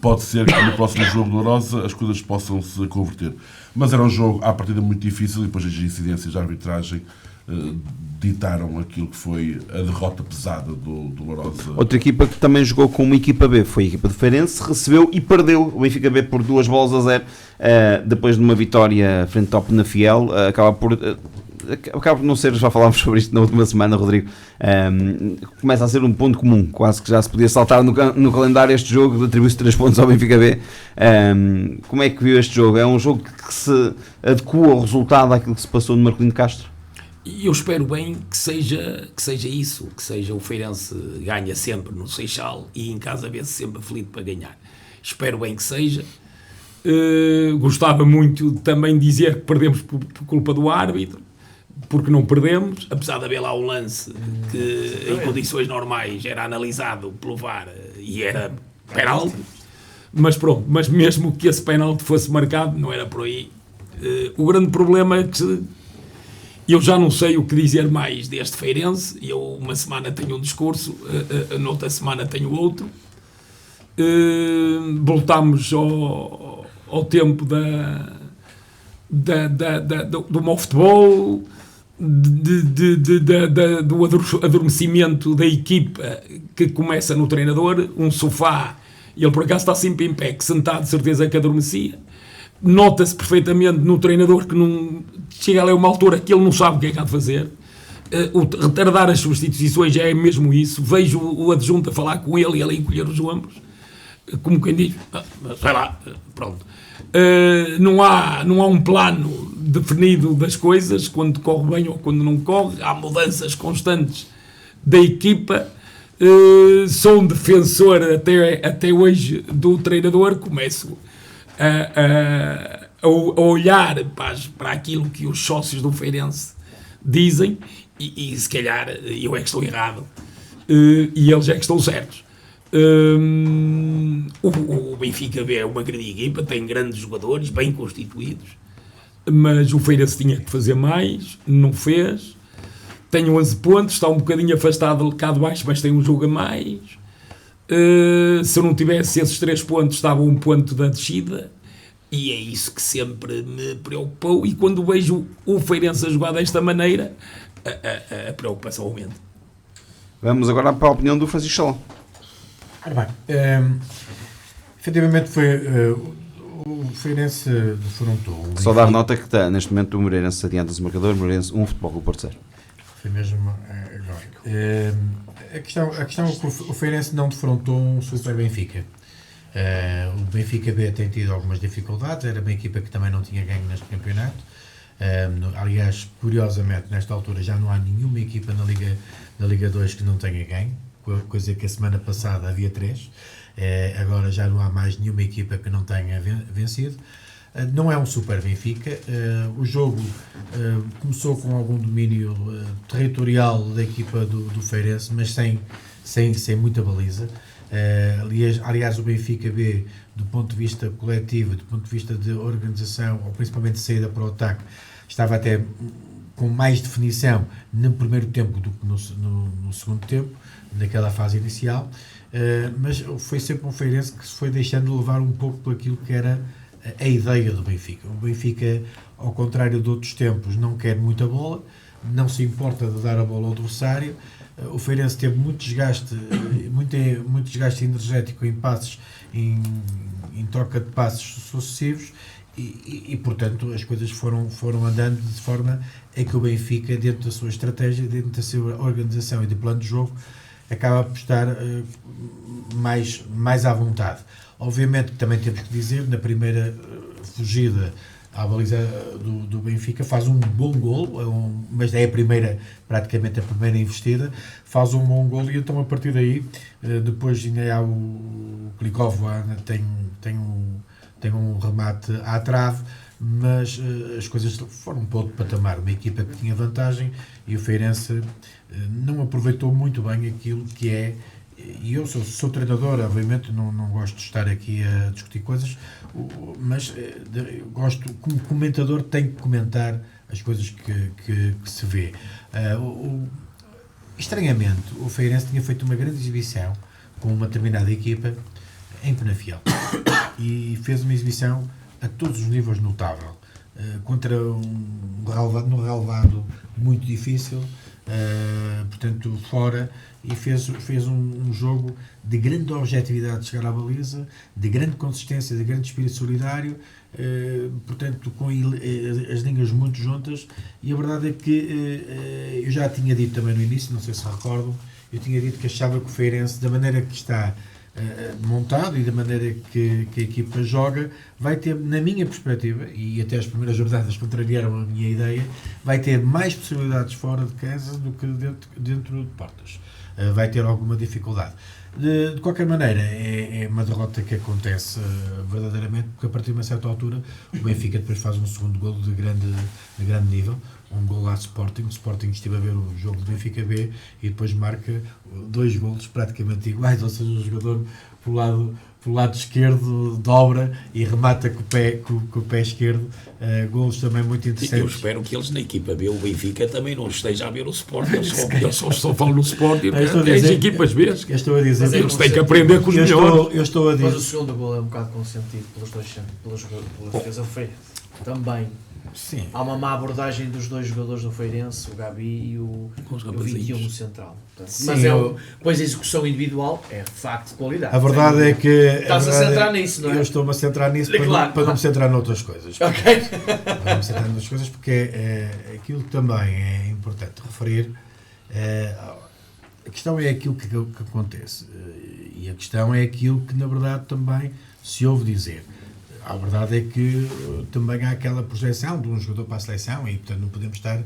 pode ser que no próximo jogo do Orosa as coisas possam se converter. Mas era um jogo à partida muito difícil e depois as incidências de arbitragem ditaram aquilo que foi a derrota pesada do Orosa. Outra equipa que também jogou com uma equipa B foi a equipa de Feirense, recebeu e perdeu o Benfica B por 2-0, depois de uma vitória frente ao Penafiel. Acaba por não ser, já falámos sobre isto na última semana, Rodrigo, começa a ser um ponto comum, quase que já se podia saltar no calendário este jogo de atribuir-se 3 pontos ao Benfica B. Como é que viu este jogo? É um jogo que se adequa ao resultado àquilo que se passou no Marcelino Castro? E eu espero bem que seja isso, que seja o Feirense ganha sempre no Seixal e em casa vê-se sempre aflito para ganhar. Espero bem que seja. Gostava muito de também dizer que perdemos por culpa do árbitro, porque não perdemos, apesar de haver lá um lance que em condições normais era analisado pelo VAR e era penalti, mas pronto, mas mesmo que esse penalti fosse marcado, não era por aí. O grande problema é que eu já não sei o que dizer mais deste Feirense. Eu uma semana tenho um discurso, noutra semana tenho outro. Voltámos ao tempo do mau futebol, do adormecimento da equipa que começa no treinador, um sofá, e ele por acaso está sempre em pé, que sentado de certeza que adormecia. Nota-se perfeitamente no treinador que não chega ali a uma altura que ele não sabe o que é que há de fazer. O retardar as substituições é mesmo isso. Vejo o adjunto a falar com ele e ele a encolher os ombros, como quem diz, vai lá, pronto. Não há um plano definido das coisas, quando corre bem ou quando não corre. Há mudanças constantes da equipa. Sou um defensor até hoje do treinador. Começo a olhar para aquilo que os sócios do Feirense dizem e se calhar eu é que estou errado e eles é que estão certos. O Benfica B é uma grande equipa, tem grandes jogadores, bem constituídos, mas o Feirense tinha que fazer mais, não fez. Tem 11 pontos, está um bocadinho afastado cá de baixo, mas tem um jogo a mais. Se eu não tivesse esses 3 pontos, estava 1 ponto da descida, e é isso que sempre me preocupou. E quando vejo o Feirense a jogar desta maneira, a preocupação aumenta. Vamos agora para a opinião do Francisco Chalão. Ora bem, efetivamente foi o Feirense defrontou. Só dar nota que está, neste momento o Moreirense adianta-se o marcador, o Moreirense 1, Futebol Clube Porto 0. Foi mesmo agora. A questão é que o Feirense não defrontou um Super Benfica. O Benfica B tem tido algumas dificuldades, era uma equipa que também não tinha ganho neste campeonato. Aliás, curiosamente, nesta altura já não há nenhuma equipa na Liga 2 que não tenha ganho, coisa que a semana passada havia 3. Agora já não há mais nenhuma equipa que não tenha vencido. Não é um Super Benfica. O jogo começou com algum domínio territorial da equipa do Feirense, mas sem muita baliza. Aliás, o Benfica B, do ponto de vista coletivo, do ponto de vista de organização, ou principalmente de saída para o ataque, estava até com mais definição no primeiro tempo do que no segundo tempo, naquela fase inicial, mas foi sempre um Feirense que se foi deixando levar um pouco por aquilo que era a ideia do Benfica. O Benfica, ao contrário de outros tempos, não quer muita bola, não se importa de dar a bola ao adversário. O Feirense teve muito desgaste energético em passes, em troca de passes sucessivos e portanto as coisas foram andando de forma a que o Benfica, dentro da sua estratégia, dentro da sua organização e de plano de jogo, acaba por estar mais à vontade. Obviamente também temos que dizer, na primeira fugida à baliza do Benfica, faz um bom golo, mas é praticamente a primeira investida, faz um bom golo e então a partir daí, depois ainda há o Klikov, tem um remate à trave, mas as coisas foram para outro patamar, uma equipa que tinha vantagem e o Feirense não aproveitou muito bem aquilo que é. E eu sou treinador, obviamente não gosto de estar aqui a discutir coisas, mas gosto, como comentador, tenho que comentar as coisas que se vê. Estranhamente, o Feirense tinha feito uma grande exibição com uma determinada equipa em Penafiel e fez uma exibição a todos os níveis notável, contra um relevado muito difícil, portanto fora, e fez um jogo de grande objetividade de chegar à baliza, de grande consistência, de grande espírito solidário, portanto com as linhas muito juntas, e a verdade é que eu já tinha dito também no início, não sei se recordam, eu tinha dito que achava que o Feirense, da maneira que está montado e da maneira que a equipa joga, vai ter, na minha perspectiva, e até as primeiras jornadas contrariaram a minha ideia, vai ter mais possibilidades fora de casa do que dentro de portas. Vai ter alguma dificuldade. De qualquer maneira, é uma derrota que acontece verdadeiramente, porque a partir de uma certa altura o Benfica depois faz um segundo golo de grande nível, um golo à Sporting. O Sporting esteve a ver o jogo do Benfica B e depois marca 2 golos praticamente iguais, ou seja, o jogador pelo lado esquerdo dobra e remata com o pé esquerdo. Golos também muito interessantes. Eu espero que eles na equipa B, o Benfica, também não esteja a ver o Sporting. Eles só falam no Sporting. As equipas B, eles têm que aprender com os melhores. Eu estou a dizer. Mas o segundo gol é um bocado consentido pela defesa do Feirense. Também. Sim. Há uma má abordagem dos 2 jogadores do Feirense, o Gabi e o 21 no central. Portanto, sim, mas pois a execução individual é de facto de qualidade. A verdade é que... Estás a centrar nisso, não é? Eu estou-me a centrar nisso para não me centrar noutras coisas. Ok. Para não me centrar noutras coisas, porque aquilo que também é importante referir. A questão é aquilo que acontece. E a questão é aquilo que, na verdade, também se ouve dizer. A verdade é que também há aquela projeção de um jogador para a seleção e, portanto, não podemos estar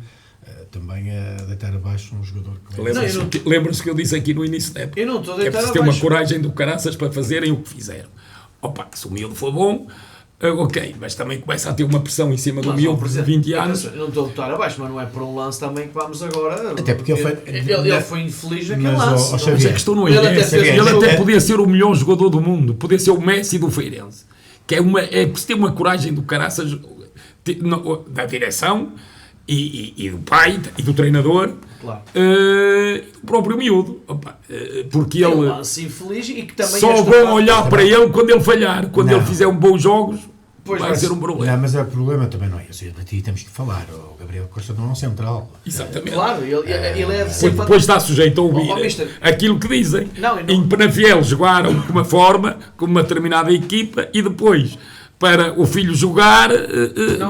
também a deitar abaixo um jogador que... Lembra-se que eu disse aqui no início da época? Eu não estou a é deitar preciso ter abaixo. uma coragem do caraças para fazerem o que fizeram. Opa, se o miúdo for bom, ok, mas também começa a ter uma pressão em cima do miúdo de 20 anos. Eu não estou a deitar abaixo, mas não é por um lance também que vamos agora... Até porque ele foi infeliz naquele lance. Mas a questão não é essa. Ele até podia ser o melhor jogador do mundo, podia ser o Messi do Feirense. Que é preciso ter uma coragem do caraças da direção e do pai e do treinador, claro. O próprio miúdo, porque ele lance infeliz e que também só vão olhar para ele quando ele falhar, quando ele fizer um bons jogos, vai ser um problema. Não, mas o problema também não é esse. Aqui temos que falar. O Gabriel Costa não é um central. Exatamente. Claro, ele é depois está sujeito a ouvir aquilo que dizem. Em Penafiel jogaram com uma forma, com uma determinada equipa, e depois, para o filho jogar,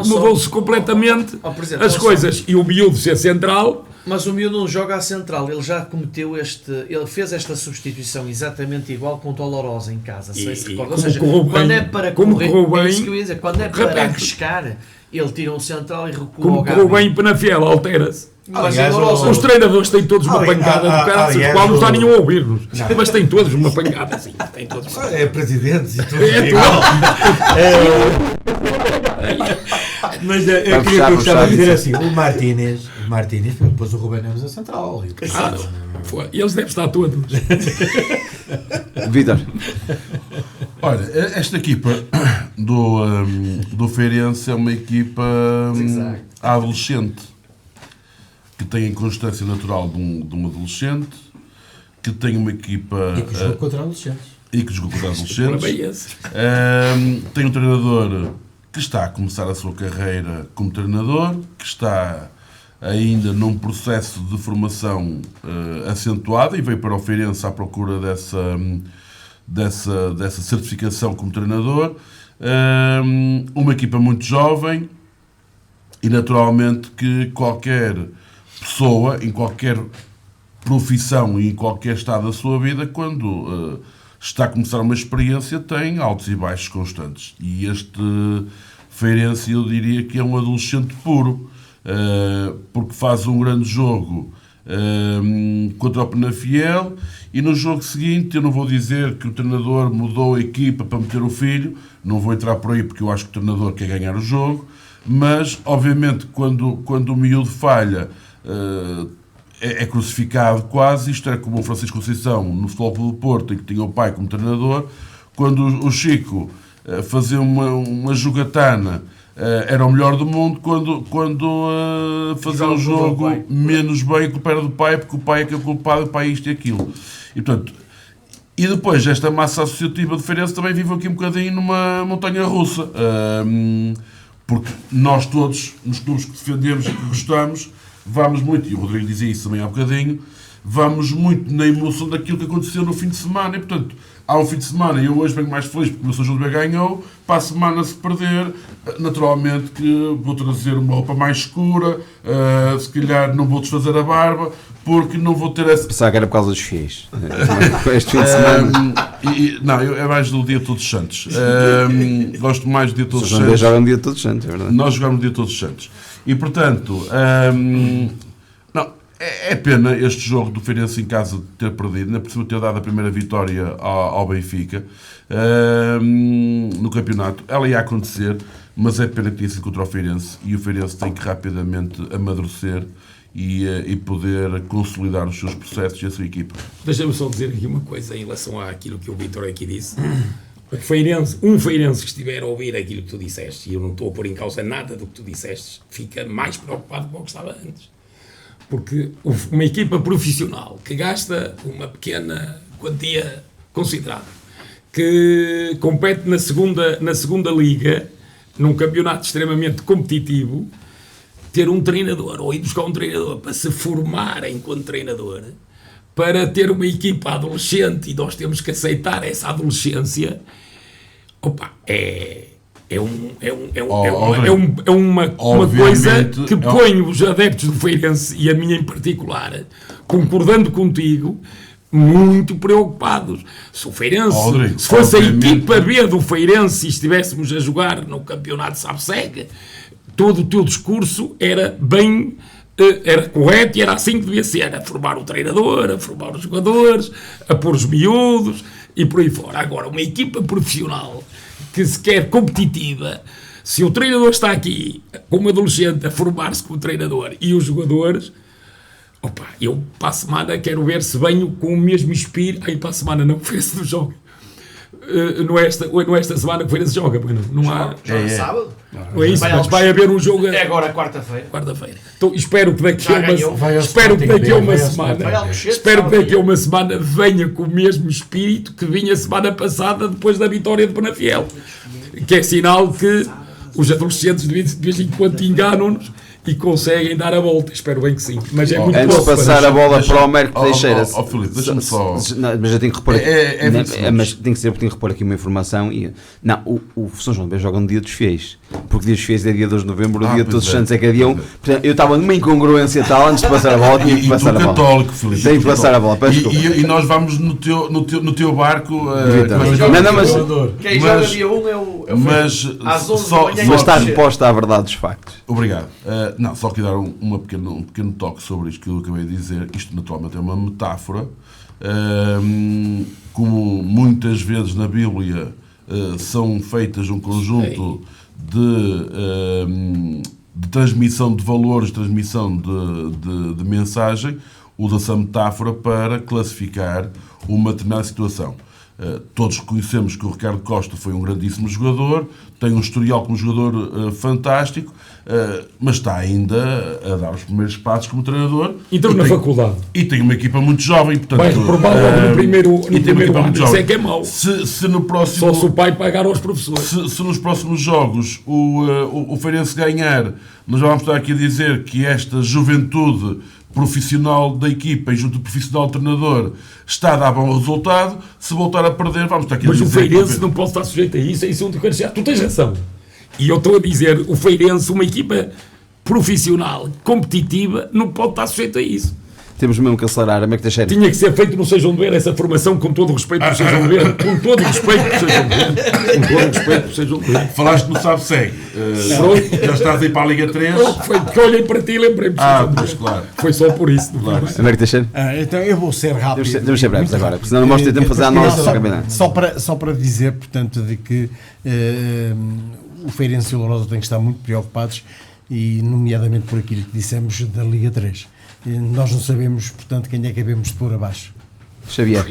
mudou-se completamente as coisas. E o miúdo ser central... Mas o miúdo não joga à central, ele já cometeu ele fez esta substituição exatamente igual com o Dolorosa em casa, se recorda. Ou seja, quando é para correr, é isso que eu ia dizer, quando é para arriscar, ele tira um central e recua como correu bem em Penafiel, altera-se. Aliás, os treinadores têm todos uma pancada do caraças, o qual não está nenhum a ouvir-nos, mas têm todos uma pancada assim. É presidente e tudo. Mas eu queria que eu estava a dizer assim, o Martínez depois o Rubén Neves a central. E eles devem estar todos. Vítor. Olha, esta equipa do Feirense é uma equipa adolescente, que tem a constância natural de um adolescente, que tem uma equipa... E que jogou contra adolescentes. Tem um treinador que está a começar a sua carreira como treinador, que está ainda num processo de formação acentuado, e veio para o Feirense à procura dessa certificação como treinador. Uma equipa muito jovem, e naturalmente que qualquer pessoa, em qualquer profissão e em qualquer estado da sua vida, quando está a começar uma experiência, tem altos e baixos constantes. E este Feirense, eu diria que é um adolescente puro, porque faz um grande jogo contra o Penafiel, e no jogo seguinte, eu não vou dizer que o treinador mudou a equipa para meter o filho, não vou entrar por aí porque eu acho que o treinador quer ganhar o jogo, mas obviamente quando o miúdo falha, é crucificado quase. Isto é como o Francisco Conceição no Futebol Clube do Porto, em que tinha o pai como treinador. Quando o Chico fazia uma jogatana, era o melhor do mundo. Quando fazia o jogo menos bem, a culpa era do pai, porque o pai é que é culpado, o pai é isto e aquilo. E depois esta massa associativa de Feirense também vive aqui um bocadinho numa montanha russa, porque nós todos, nos clubes que defendemos e que gostamos, vamos muito, e o Rodrigo dizia isso também há bocadinho, vamos muito na emoção daquilo que aconteceu no fim de semana. E portanto, há um fim de semana, e eu hoje venho mais feliz porque o meu São João de Bé ganhou. Para a semana, se perder, naturalmente que vou trazer uma roupa mais escura, se calhar não vou desfazer a barba, porque não vou ter essa... Pensava que era por causa dos fiéis. Este fim de semana... Não, é mais do dia de Todos os Santos. Gosto mais do dia de Todos os Santos. Vocês jogam no dia de Todos os Santos, é verdade. Nós jogamos no dia de Todos os Santos. E portanto, não, é pena este jogo do Feirense em casa ter perdido, ainda por cima ter dado a primeira vitória ao Benfica no campeonato. Ela ia acontecer, mas é pena que tenha sido contra o Feirense, e o Feirense tem que rapidamente amadurecer e poder consolidar os seus processos e a sua equipa. Deixa-me só dizer aqui uma coisa em relação àquilo que o Vítor aqui disse. Feirense que estiver a ouvir aquilo que tu disseste, e eu não estou a pôr em causa nada do que tu disseste, fica mais preocupado com o que estava antes. Porque uma equipa profissional que gasta uma pequena quantia considerável, que compete na segunda liga, num campeonato extremamente competitivo, ter um treinador, ou ir buscar um treinador para se formar enquanto treinador, para ter uma equipa adolescente, e nós temos que aceitar essa adolescência, uma coisa que põe os adeptos do Feirense, e a minha em particular, concordando contigo, muito preocupados. Se o Feirense, se fosse a equipa B do Feirense e estivéssemos a jogar no campeonato SABSEG, todo o teu discurso era bem... era correto, e era assim que devia ser, a formar o treinador, a formar os jogadores, a pôr os miúdos e por aí fora. Agora, uma equipa profissional que se quer competitiva, se o treinador está aqui como adolescente a formar-se como treinador, e os jogadores, eu para a semana quero ver se venho com o mesmo espírito. Aí para a semana não fez do jogo. Não é esta semana que o Feirense joga, não há... Joga sábado? Não é isso, mas vai haver um jogo... É agora quarta-feira. Então espero que daqui a uma semana venha com o mesmo espírito que vinha semana passada, depois da vitória de Penafiel, que é sinal que os adolescentes de vez em quando enganam-nos e conseguem dar a volta. Espero bem que sim. Mas é muito antes de passar a bola para o Américo Teixeira. Filipe, deixa-me só... Mas eu tenho que repor aqui. Mas tem que ser, porque tenho que repor aqui uma informação. O São João de Bé joga no dia dos fiéis. Porque dia dos fiéis é dia 2 de novembro, o dia de Todos os Santos é que é dia 1. Portanto, eu estava numa incongruência tal, antes de passar a bola, tinha que passar a bola. Católico, Filipe. Tenho que passar a bola, peço desculpa. E nós vamos no teu barco... Quem joga dia 1 é o Feirense. Às 11 da manhã. Mas está reposta à verdade dos factos. Obrigado. Não, só queria dar um pequeno toque sobre isto que eu acabei de dizer. Isto naturalmente é uma metáfora, como muitas vezes na Bíblia são feitas um conjunto de transmissão de valores, transmissão de mensagem. Usa-se a metáfora para classificar uma determinada situação. Todos conhecemos que o Ricardo Costa foi um grandíssimo jogador, tem um historial como jogador fantástico, mas está ainda a dar os primeiros passos como treinador. Entrou na faculdade. E tem uma equipa muito jovem, portanto... Vai reprovar logo no primeiro ano, isso é que é mau. Se no próximo... Só se o pai pagar aos professores. Se nos próximos jogos o Feirense ganhar, nós vamos estar aqui a dizer que esta juventude profissional da equipa e junto do profissional treinador está a dar bom resultado. Se voltar a perder, vamos estar aqui a dizer... Mas o Feirense não pode estar sujeito a isso, é isso onde eu quero chegar. Tu tens razão. E eu estou a dizer, o Feirense, uma equipa profissional, competitiva, não pode estar sujeito a isso. Temos mesmo que acelerar, Américo Teixeira. Tinha que ser feito no Sejam de Ver essa formação, com todo o respeito por Sejam de Ver. Com todo o respeito por Sejam de Ver. Com todo o respeito por Sejam de Ver. Falaste no Sabe-Segue. Já estás aí para a Liga 3. Foi porque eu olhei para ti e lembrei-me. Pois claro. Foi só por isso. Claro. Américo Teixeira. Então eu vou ser rápido. Temos ser breves agora, porque senão não vamos ter tempo de fazer a nossa campeonato. Só para dizer, portanto, de que o Feirense e o Lourosa têm que estar muito preocupados, e nomeadamente por aquilo que dissemos da Liga 3. Nós não sabemos, portanto, quem é que devemos pôr abaixo. Xavier.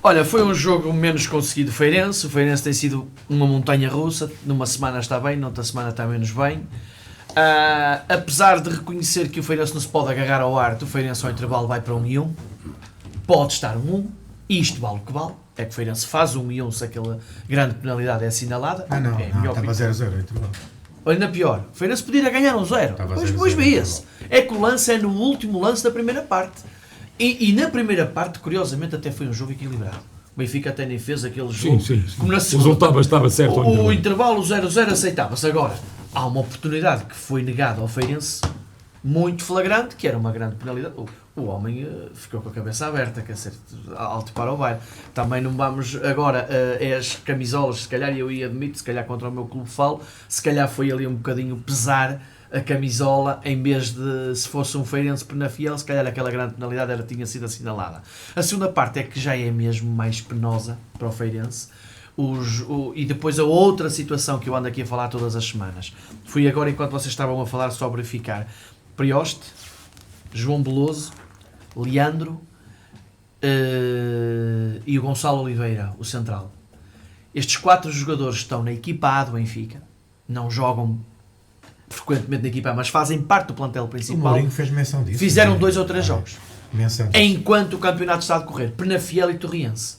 Olha, foi um jogo menos conseguido do Feirense. O Feirense tem sido uma montanha russa. Numa semana está bem, noutra semana está menos bem. Apesar de reconhecer que o Feirense não se pode agarrar ao ar, o Feirense ao intervalo vai para 1-1. Pode estar 1-1. Isto vale o que vale. É que o Feirense faz 1-1 se aquela grande penalidade é assinalada. Não, Estava 0-0 intervalo. Ainda pior, o Feirense podia ganhar 1-0. Pois via-se. É que o lance é no último lance da primeira parte. E na primeira parte, curiosamente, até foi um jogo equilibrado. O Benfica até nem fez aquele jogo. Sim. Como na O resultado estava certo. o intervalo 0-0 aceitava-se. Agora, há uma oportunidade que foi negada ao Feirense, muito flagrante, que era uma grande penalidade. O homem ficou com a cabeça aberta, quer dizer, alto para o baile. Também não vamos agora, as camisolas, se calhar eu ia admitir, se calhar contra o meu clube falo, se calhar foi ali um bocadinho pesar a camisola, em vez de, se fosse um Feirense Penafiel, se calhar aquela grande penalidade tinha sido assinalada. A segunda parte é que já é mesmo mais penosa para o Feirense. E depois a outra situação que eu ando aqui a falar todas as semanas. Fui agora, enquanto vocês estavam a falar, só verificar. Prioste, João Beloso, Leandro e o Gonçalo Oliveira, o central. Estes 4 jogadores estão na equipa A do Benfica, não jogam frequentemente na equipa A, mas fazem parte do plantel O principal. Mourinho fez menção disso. Fizeram 2 ou 3 jogos. Menção disso. Enquanto o campeonato está a decorrer, Penafiel e Torriense.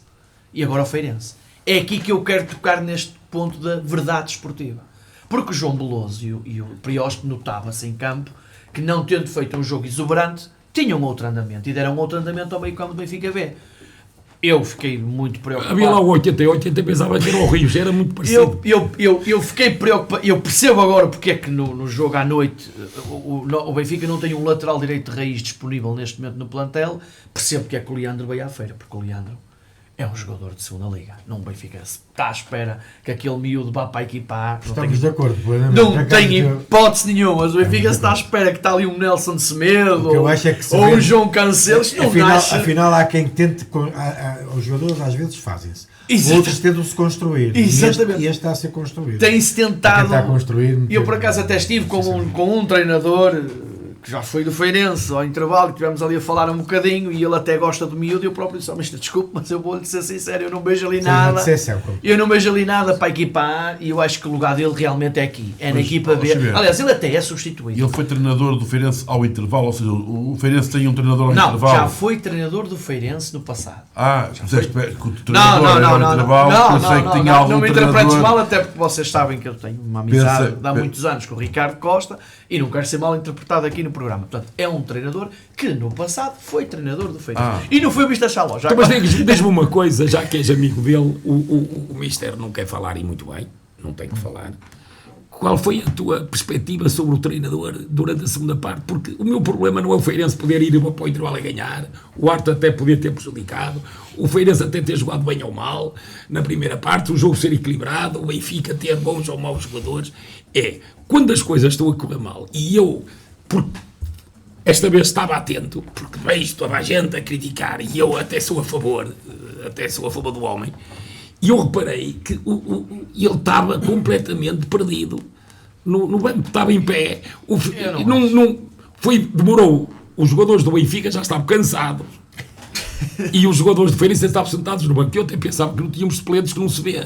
E agora o Feirense. É aqui que eu quero tocar neste ponto da verdade esportiva. Porque o João Beloso e o Prioste notava-se em campo que, não tendo feito um jogo exuberante, tinham outro andamento e deram outro andamento ao meio campo do Benfica B. Eu fiquei muito preocupado. Havia lá o 80 pensava que era horrível, era muito parecido. Eu fiquei preocupado. Eu percebo agora porque é que no jogo à noite o Benfica não tem um lateral direito de raiz disponível neste momento no plantel. Percebo porque é que o Leandro veio à feira, porque o Leandro é um jogador de segunda liga. Não o Benfica está à espera que aquele miúdo vá para a equipa A. Estamos de acordo. Não tem hipótese nenhuma. Mas o Benfica está à espera que está ali um Nelson Semedo O que eu acho é que se ou vê- um João Cancelo. Afinal, há quem tente. Os jogadores às vezes fazem-se. Exato. Outros tentam-se construir. Exatamente. E este está a ser construído. Tem-se tentado. Tentar construir. Eu por acaso até estive com um treinador que já foi do Feirense ao intervalo, que estivemos ali a falar um bocadinho, e ele até gosta do miúdo, e eu próprio disse: mas desculpe, mas eu vou-lhe ser sincero, eu não vejo ali nada. Eu não vejo ali nada para a equipa A, e eu acho que o lugar dele realmente é aqui, é na equipa B. Aliás, ele até é substituído. Ele foi treinador do Feirense ao intervalo, ou seja, o Feirense tem um treinador ao intervalo. Não, já foi treinador do Feirense no passado. Disseste que o treinador era ao intervalo, pensei que tinha algum não me interpretes treinador... mal, até porque vocês sabem que eu tenho uma amizade de há muitos anos com o Ricardo Costa, e não quero ser mal interpretado aqui no programa. Portanto, é um treinador que no passado foi treinador do Feirense. E não foi visto a Chaló. Então, mas diz-me uma coisa, já que és amigo dele, o Mister não quer falar, e muito bem, não tem que falar. Qual foi a tua perspectiva sobre o treinador durante a segunda parte? Porque o meu problema não é o Feirense poder ir para o intervalo a ganhar, o Arte até poder ter prejudicado, o Feirense até ter jogado bem ou mal na primeira parte, o jogo ser equilibrado, o Benfica ter bons ou maus jogadores. É quando as coisas estão a correr mal, e eu, esta vez estava atento, porque vejo toda a gente a criticar, e eu até sou a favor do homem. E eu reparei que ele estava completamente perdido no banco, estava em pé. Demorou. Os jogadores do Benfica já estavam cansados. E os jogadores de Feirense estavam sentados no banco. Eu até pensava que não tínhamos suplentes que não se vê.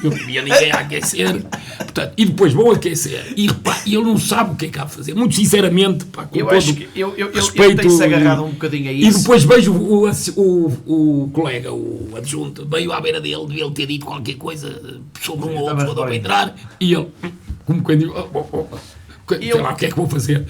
Eu não via ninguém a aquecer. Portanto, e depois vão aquecer. E repá, ele não sabe o que é que há a fazer. Muito sinceramente, pá, com Eu todo acho que eu respeito. tenho-se agarrado um bocadinho a E isso. depois vejo o colega, o adjunto, veio à beira dele, devia ele ter dito qualquer coisa sobre um ou outro jogador para entrar. E ele, como quem diz, sei lá o que é que vou fazer.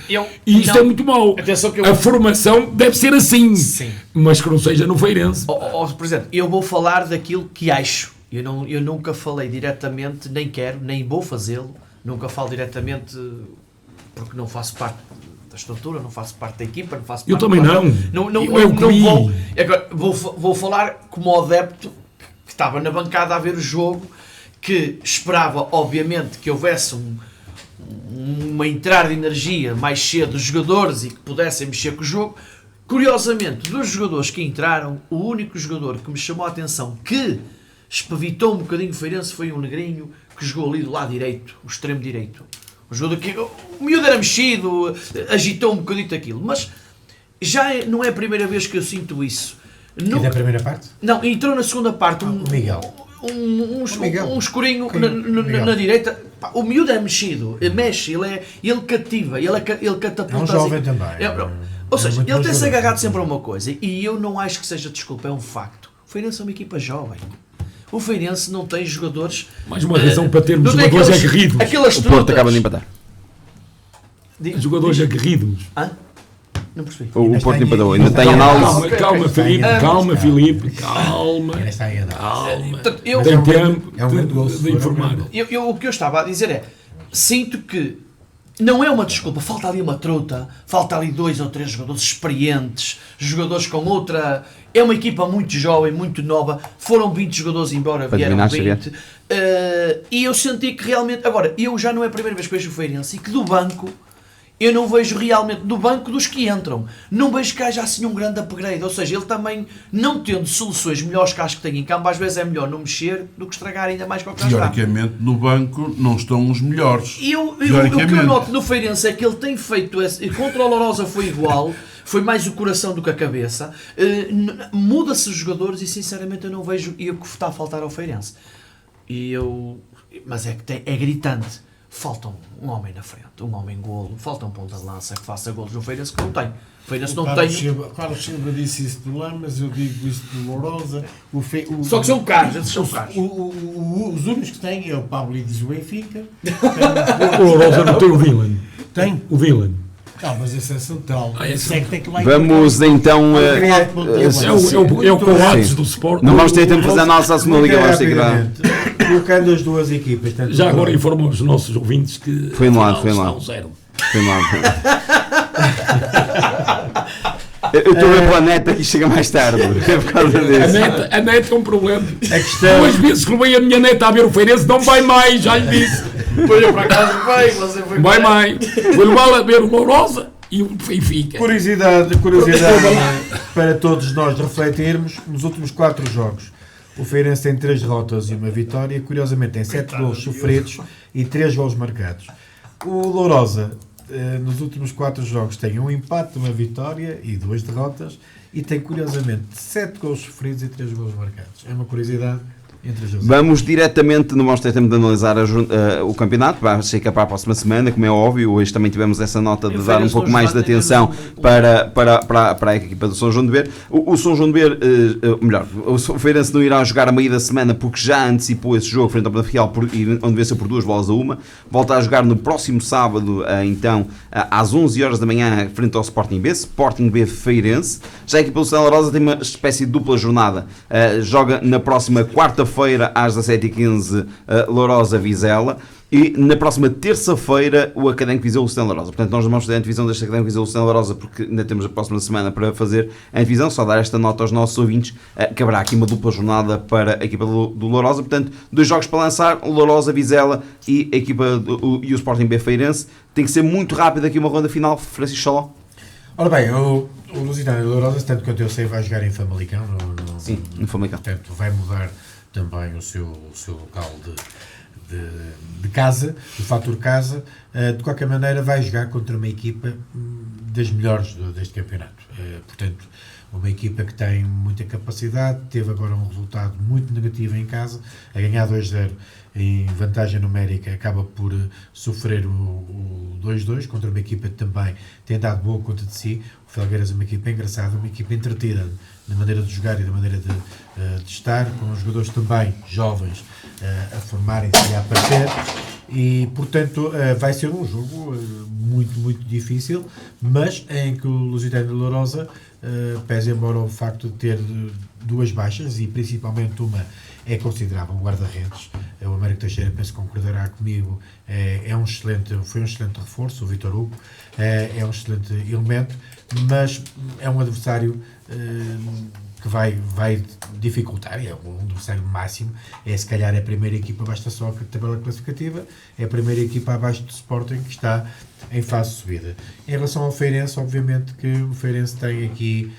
E isto não. é muito mau. Atenção que eu A vou- formação deve ser assim. Sim. Mas que não seja no Feirense. Por exemplo, eu vou falar daquilo que acho. Eu nunca falei diretamente, nem quero, nem vou fazê-lo. Nunca falo diretamente porque não faço parte da estrutura, não faço parte da equipa, não faço Eu parte também do não. Eu não vi. vou. Agora, vou falar como adepto que estava na bancada a ver o jogo, que esperava, obviamente, que houvesse uma entrada de energia mais cedo dos jogadores e que pudessem mexer com o jogo. Curiosamente, dos jogadores que entraram, o único jogador que me chamou a atenção, que espavitou um bocadinho o Feirense, foi um negrinho que jogou ali do lado direito, o extremo direito. O jogador que o miúdo era mexido, agitou um bocadinho daquilo, mas não é a primeira vez que eu sinto isso. E da primeira parte? Não, entrou na segunda parte o Miguel. um escurinho Miguel. na direita. Pá, o miúdo é mexido, mexe, ele cativa, ele catapulta. É um jovem também. Ou seja, muito ele bom tem-se jogador. agarrado sempre a uma coisa e eu não acho que seja desculpa, é um facto. O Feirense é uma equipa jovem. O Feirense não tem jogadores. Mais uma razão para termos não tem jogadores aguerridos. Aquelas O Porto trutas. acaba de empatar. Jogadores aguerridos. Hã? Não percebi. O Porto tem- empatou. Ainda tem Calma, análise. calma, Filipe, calma, Filipe, calma. Ainda está aí a dar. Calma. Portanto, eu- Tem É um grande- tempo é um grande gol, se de for um informar. grande gol. O que eu estava a dizer é, sinto que não é uma desculpa, falta ali uma truta, falta ali 2 ou 3 jogadores experientes, jogadores com outra. É uma equipa muito jovem, muito nova. Foram 20 jogadores embora, Para vieram terminar, 20. E eu senti que realmente. Agora, eu já não é a primeira vez que vejo o Feirense e que do banco. Eu não vejo realmente do banco dos que entram. Não vejo que haja assim um grande upgrade. Ou seja, ele também, não tendo soluções melhores que as que tem em campo, às vezes é melhor não mexer do que estragar ainda mais com o que já está. Teoricamente, no banco não estão os melhores. E o que eu Teoricamente. noto no Feirense é que ele tem feito esse, contra o Lourosa foi igual, foi mais o coração do que a cabeça. Muda-se os jogadores e sinceramente eu não vejo o que está a faltar ao Feirense. Mas é que é gritante. Falta um homem na frente, um homem golo, falta um ponta de lança que faça golos no Feirense que não tem. O Feirense não tem. Carlos Silva disse isso do Lamas, eu digo isso do Lourosa. Só que são caros, esses são caros. Os únicos que têm é o Pablo Ides do Benfica. O Lourosa não tem o Villain. Tem? O Villain. Mas esse é central. esse é que tem que lá Vamos então. Esse é o Coates do Sport. Não vamos ter tempo de fazer a análise à segunda liga, vamos ter que dar. rapidamente, colocando as duas equipas. Tanto Já o- agora informo aos nossos ouvintes que Foi no lado, afinal, foi no está lado. 1-0. Foi mal. Eu estou a ver pela neta que chega mais tarde. É por causa disso. A neta é um problema. A questão- Duas vezes que levei a minha neta a ver o Feirense, não vai mais, já lhe disse. Depois eu para casa, você foi Não vai mais. Vou levá-la a ver o Lourosa e o Benfica. Curiosidade para todos nós refletirmos, nos últimos 4 jogos, o Feirense tem 3 derrotas e uma vitória, curiosamente tem 7 gols sofridos e 3 gols marcados. O Lourosa, nos últimos 4 jogos, tem um empate, uma vitória e 2 derrotas, e tem, curiosamente, 7 gols sofridos e 3 gols marcados. É uma curiosidade entre as duas. Vamos diretamente, não vamos ter tempo de analisar o campeonato, vai ser para a próxima semana, como é óbvio. Hoje também tivemos essa nota de Eu dar um Feirense pouco não mais de joga nem atenção mesmo para a equipa do São João de Ver. O São João de Ver, melhor, o Feirense não irá jogar a meio da semana porque já antecipou esse jogo frente ao Penafiel, onde venceu por 2-1. Volta a jogar no próximo sábado, então, às 11 horas da manhã, frente ao Sporting B, Sporting B Feirense. Já a equipa do Santa Rosa tem uma espécie de dupla jornada. Joga na próxima quarta-feira, às 17h15, Lourosa Vizela. E na próxima terça-feira o Académico Viseu o Stella Rosa. Portanto, nós não vamos fazer a antevisão deste Académico Viseu o Stella Rosa porque ainda temos a próxima semana para fazer a antevisão. Só dar esta nota aos nossos ouvintes que haverá aqui uma dupla jornada para a equipa do Lourosa. Portanto, 2 jogos para lançar, Lourosa Vizela e a equipa e o Sporting B Feirense. Tem que ser muito rápido aqui uma ronda final. Francisco Chaló. Ora bem, o Lusitano Lourosa, tanto quanto eu sei, vai jogar em Famalicão. Sim, no Famalicão. Portanto, vai mudar também o seu local de casa, o fator casa. De qualquer maneira, vai jogar contra uma equipa das melhores deste campeonato. Portanto, uma equipa que tem muita capacidade, teve agora um resultado muito negativo em casa, a ganhar 2-0 em vantagem numérica, acaba por sofrer o 2-2 contra uma equipa que também tem dado boa conta de si. O Felgueiras é uma equipa engraçada, uma equipa entretida na maneira de jogar e da maneira de estar, com os jogadores também jovens a formarem-se e a aparecer, e portanto vai ser um jogo muito, muito difícil, mas em que o Lusitano de Lourosa, pese embora o facto de ter duas baixas, e principalmente uma é considerável, um guarda-redes, o Américo Teixeira, penso que concordará comigo, foi um excelente reforço, o Vítor Hugo é um excelente elemento, mas é um adversário que vai dificultar, é um adversário máximo, se calhar é a primeira equipa, basta só a tabela classificativa, é a primeira equipa abaixo do Sporting que está em fase de subida. Em relação ao Feirense, obviamente que o Feirense tem aqui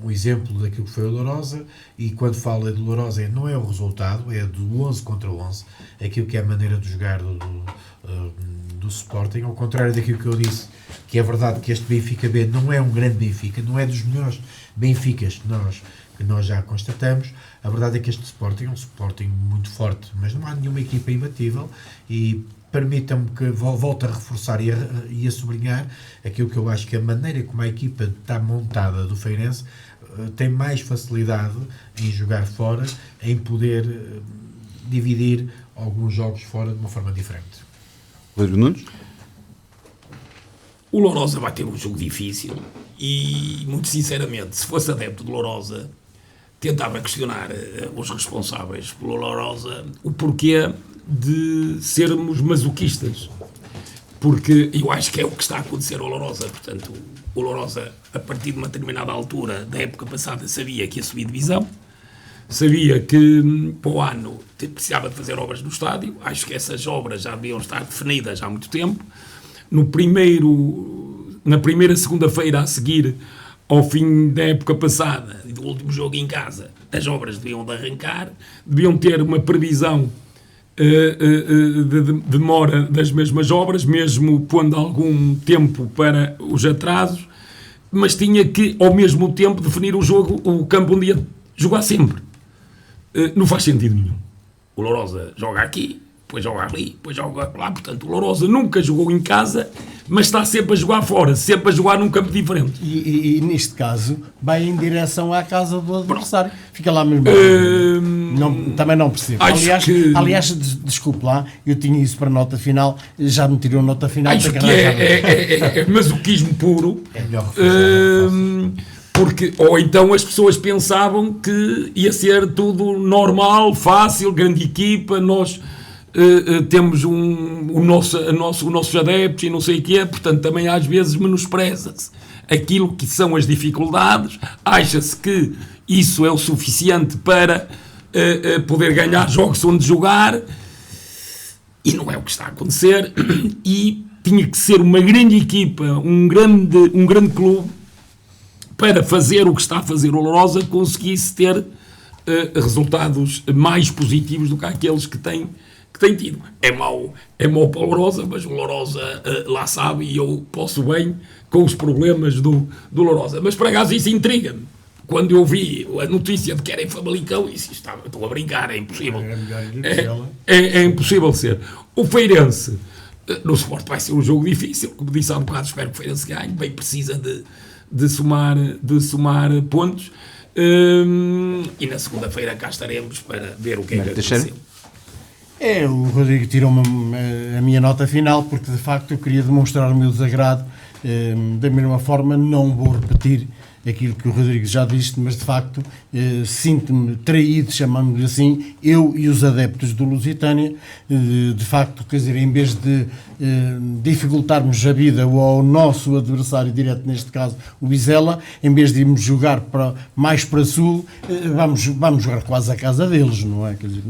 um exemplo daquilo que foi o Lourosa, e quando falo de Lourosa não é o resultado, é do 11 contra 11, aquilo que é a maneira de jogar do Sporting, ao contrário daquilo que eu disse, que é verdade que este Benfica B não é um grande Benfica, não é dos melhores Benficas que nós já constatamos. A verdade é que este Sporting é um Sporting muito forte, mas não há nenhuma equipa imbatível, e permitam-me que volte a reforçar e a sublinhar aquilo que eu acho que a maneira como a equipa está montada do Feirense tem mais facilidade em jogar fora, em poder dividir alguns jogos fora de uma forma diferente. Rodrigo Nunes? O Lourosa vai ter um jogo difícil e, muito sinceramente, se fosse adepto do Lourosa, tentava questionar os responsáveis pelo Lourosa o porquê de sermos masoquistas. Porque eu acho que é o que está a acontecer ao Lourosa. Portanto, o Lourosa, a partir de uma determinada altura da época passada, sabia que ia subir divisão, sabia que para o ano precisava de fazer obras no estádio. Acho que essas obras já deviam estar definidas há muito tempo. Na primeira segunda-feira a seguir ao fim da época passada, do último jogo em casa, as obras deviam de arrancar, deviam ter uma previsão de demora das mesmas obras, mesmo pondo algum tempo para os atrasos, mas tinha que, ao mesmo tempo, definir o campo onde ia jogar sempre. Não faz sentido nenhum. O Lourosa joga aqui, depois joga ali, depois joga lá. Portanto, o Lourosa nunca jogou em casa, mas está sempre a jogar fora, sempre a jogar num campo diferente. E neste caso, vai em direção à casa do adversário. Fica lá mesmo. Também não percebo. Aliás, desculpe lá, eu tinha isso para nota final, já me tirou nota final. Acho que é masoquismo puro. É melhor porque, ou então as pessoas pensavam que ia ser tudo normal, fácil, grande equipa, nós temos os nossos adeptos e não sei o que é, portanto também às vezes menospreza-se aquilo que são as dificuldades, acha-se que isso é o suficiente para poder ganhar jogos onde jogar, e não é o que está a acontecer. E tinha que ser uma grande equipa, um grande clube, para fazer o que está a fazer o Lourosa, conseguisse ter resultados mais positivos do que aqueles que tem tido. É mau para o Lourosa, mas o Lourosa lá sabe, e eu posso bem com os problemas do Lourosa. Mas por acaso isso intriga-me. Quando eu vi a notícia de que era em Famalicão, estou a brincar, é impossível. É impossível ser. O Feirense, no Sport, vai ser um jogo difícil, como disse há um bocado, espero que o Feirense ganhe, bem precisa de somar pontos, e na segunda-feira cá estaremos para ver o que é que aconteceu. O Rodrigo tirou-me a minha nota final, porque de facto eu queria demonstrar o meu desagrado. Da mesma forma, não vou repetir aquilo que o Rodrigo já disse, mas de facto sinto-me traído, chamamos-lhe assim, eu e os adeptos do Lusitânia. De facto, quer dizer, em vez de dificultarmos a vida ao nosso adversário direto, neste caso o Vizela, em vez de irmos jogar mais para sul, vamos jogar quase à casa deles, não é? Quer dizer,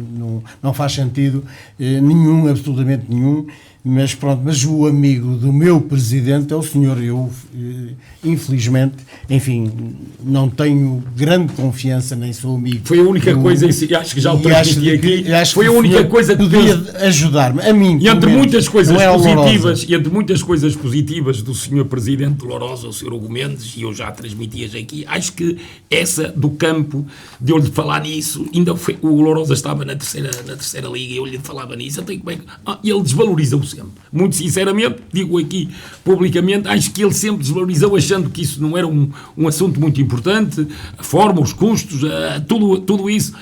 não faz sentido nenhum, absolutamente nenhum. Mas pronto, mas o amigo do meu presidente é o senhor. Eu, infelizmente, enfim, não tenho grande confiança, nem sou amigo. Foi a única coisa, acho que já o transmiti aqui, foi a única coisa que podia ajudar-me, a mim. E entre muitas coisas positivas, e entre muitas coisas positivas do Sr. Presidente de Lourosa, o Sr. Hugo Mendes, e eu já transmiti aqui, acho que essa do campo, de eu lhe falar nisso, ainda foi, o Lourosa estava na terceira liga, e eu lhe falava nisso, até que bem, ele desvalorizou sempre. Muito sinceramente, digo aqui publicamente, acho que ele sempre desvalorizou, achando que isso não era um assunto muito importante, a forma, os custos, tudo isso,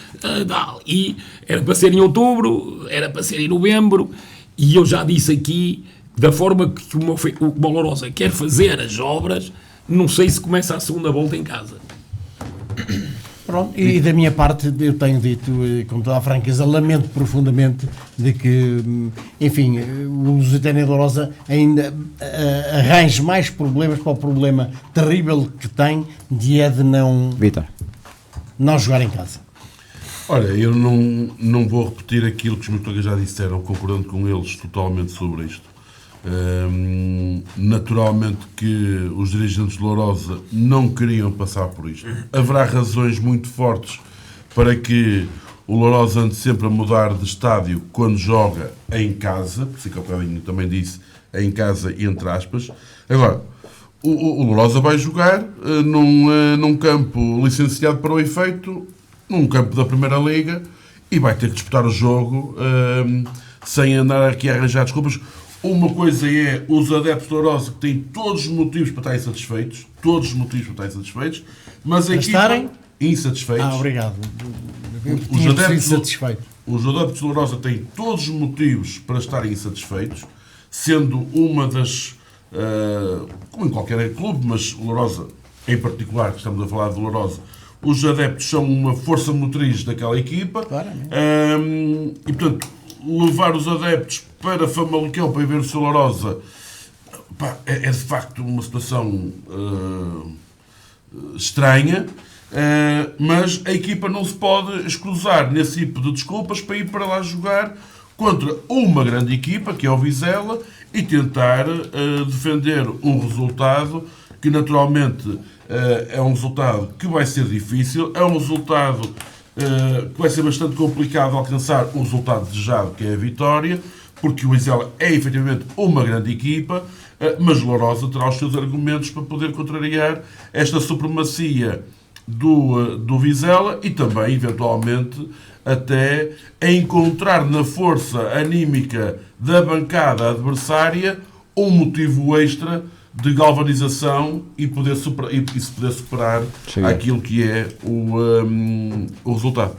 e era para ser em outubro, era para ser em novembro, e eu já disse aqui, da forma que o Lourosa quer fazer as obras, não sei se começa a segunda volta em casa. Pronto, e da minha parte eu tenho dito, com toda a franqueza, lamento profundamente de que, enfim, o Lusitânia de Lourosa ainda arranje mais problemas para o problema terrível que tem de não jogar em casa. Olha, eu não vou repetir aquilo que os meus colegas já disseram, concordando com eles totalmente sobre isto. Naturalmente que os dirigentes de Lourosa não queriam passar por isto. Haverá razões muito fortes para que o Lourosa ande sempre a mudar de estádio quando joga em casa, por isso que eu também disse em casa entre aspas. Agora, o Lourosa vai jogar num campo licenciado para o efeito, num campo da Primeira Liga, e vai ter que disputar o jogo sem andar aqui a arranjar desculpas. Uma coisa é os adeptos de Lourosa que têm todos os motivos para estarem insatisfeitos, mas a equipa insatisfeitos. Obrigado. Os adeptos de Lourosa têm todos os motivos para estarem insatisfeitos, sendo uma das, como em qualquer clube, mas Lourosa em particular, que estamos a falar de Lourosa, os adeptos são uma força motriz daquela equipa, e portanto levar os adeptos para Famalicão para ir ver o seu Lourosa é de facto uma situação estranha, mas a equipa não se pode escusar nesse tipo de desculpas para ir para lá jogar contra uma grande equipa, que é o Vizela, e tentar defender um resultado que naturalmente é um resultado que vai ser difícil, é um resultado que vai ser bastante complicado alcançar o resultado desejado, que é a vitória, porque o Vizela é efetivamente uma grande equipa, mas Lourosa terá os seus argumentos para poder contrariar esta supremacia do Vizela e também, eventualmente, até encontrar na força anímica da bancada adversária um motivo extra de galvanização e se poder superar aquilo que é o resultado.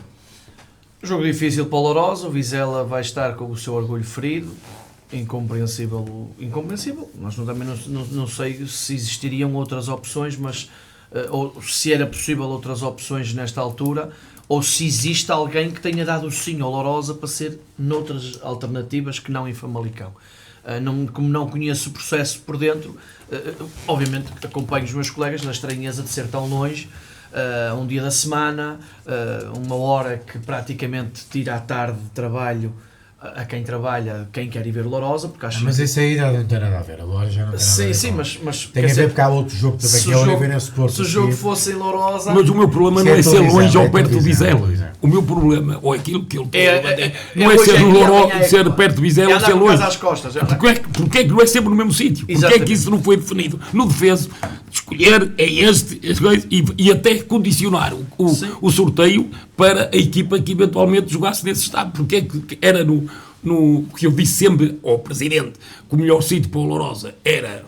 Jogo difícil para o Lourosa, o Vizela vai estar com o seu orgulho ferido, incompreensível. Nós também não sei se existiriam outras opções, mas ou se era possível outras opções nesta altura, ou se existe alguém que tenha dado o sim ao Lourosa para ser noutras alternativas que não em Famalicão. Como não conheço o processo por dentro, obviamente acompanho os meus colegas na estranheza de ser tão longe, um dia da semana, uma hora que praticamente tira a tarde de trabalho a quem trabalha, quem quer ir ver o Lourosa, porque acho mas isso aí não tem nada a ver, agora já não tem nada a ver. Sim, mas tem a ver porque há outro jogo também que é o Oliveira-se Porto. Se o jogo fosse em Lourosa... Mas o meu problema não é ser longe ou perto do Vizela. O meu problema, ou aquilo que eu não é ser Lourosa, ser perto do Vizela ou ser longe. Porque é que não é sempre no mesmo sítio? Porque é que isso não foi definido? No defeso, escolher é este e até condicionar o sorteio para a equipa que eventualmente jogasse nesse estado. Porque é que era no que eu disse sempre ao Presidente que o melhor sítio para o Lourosa era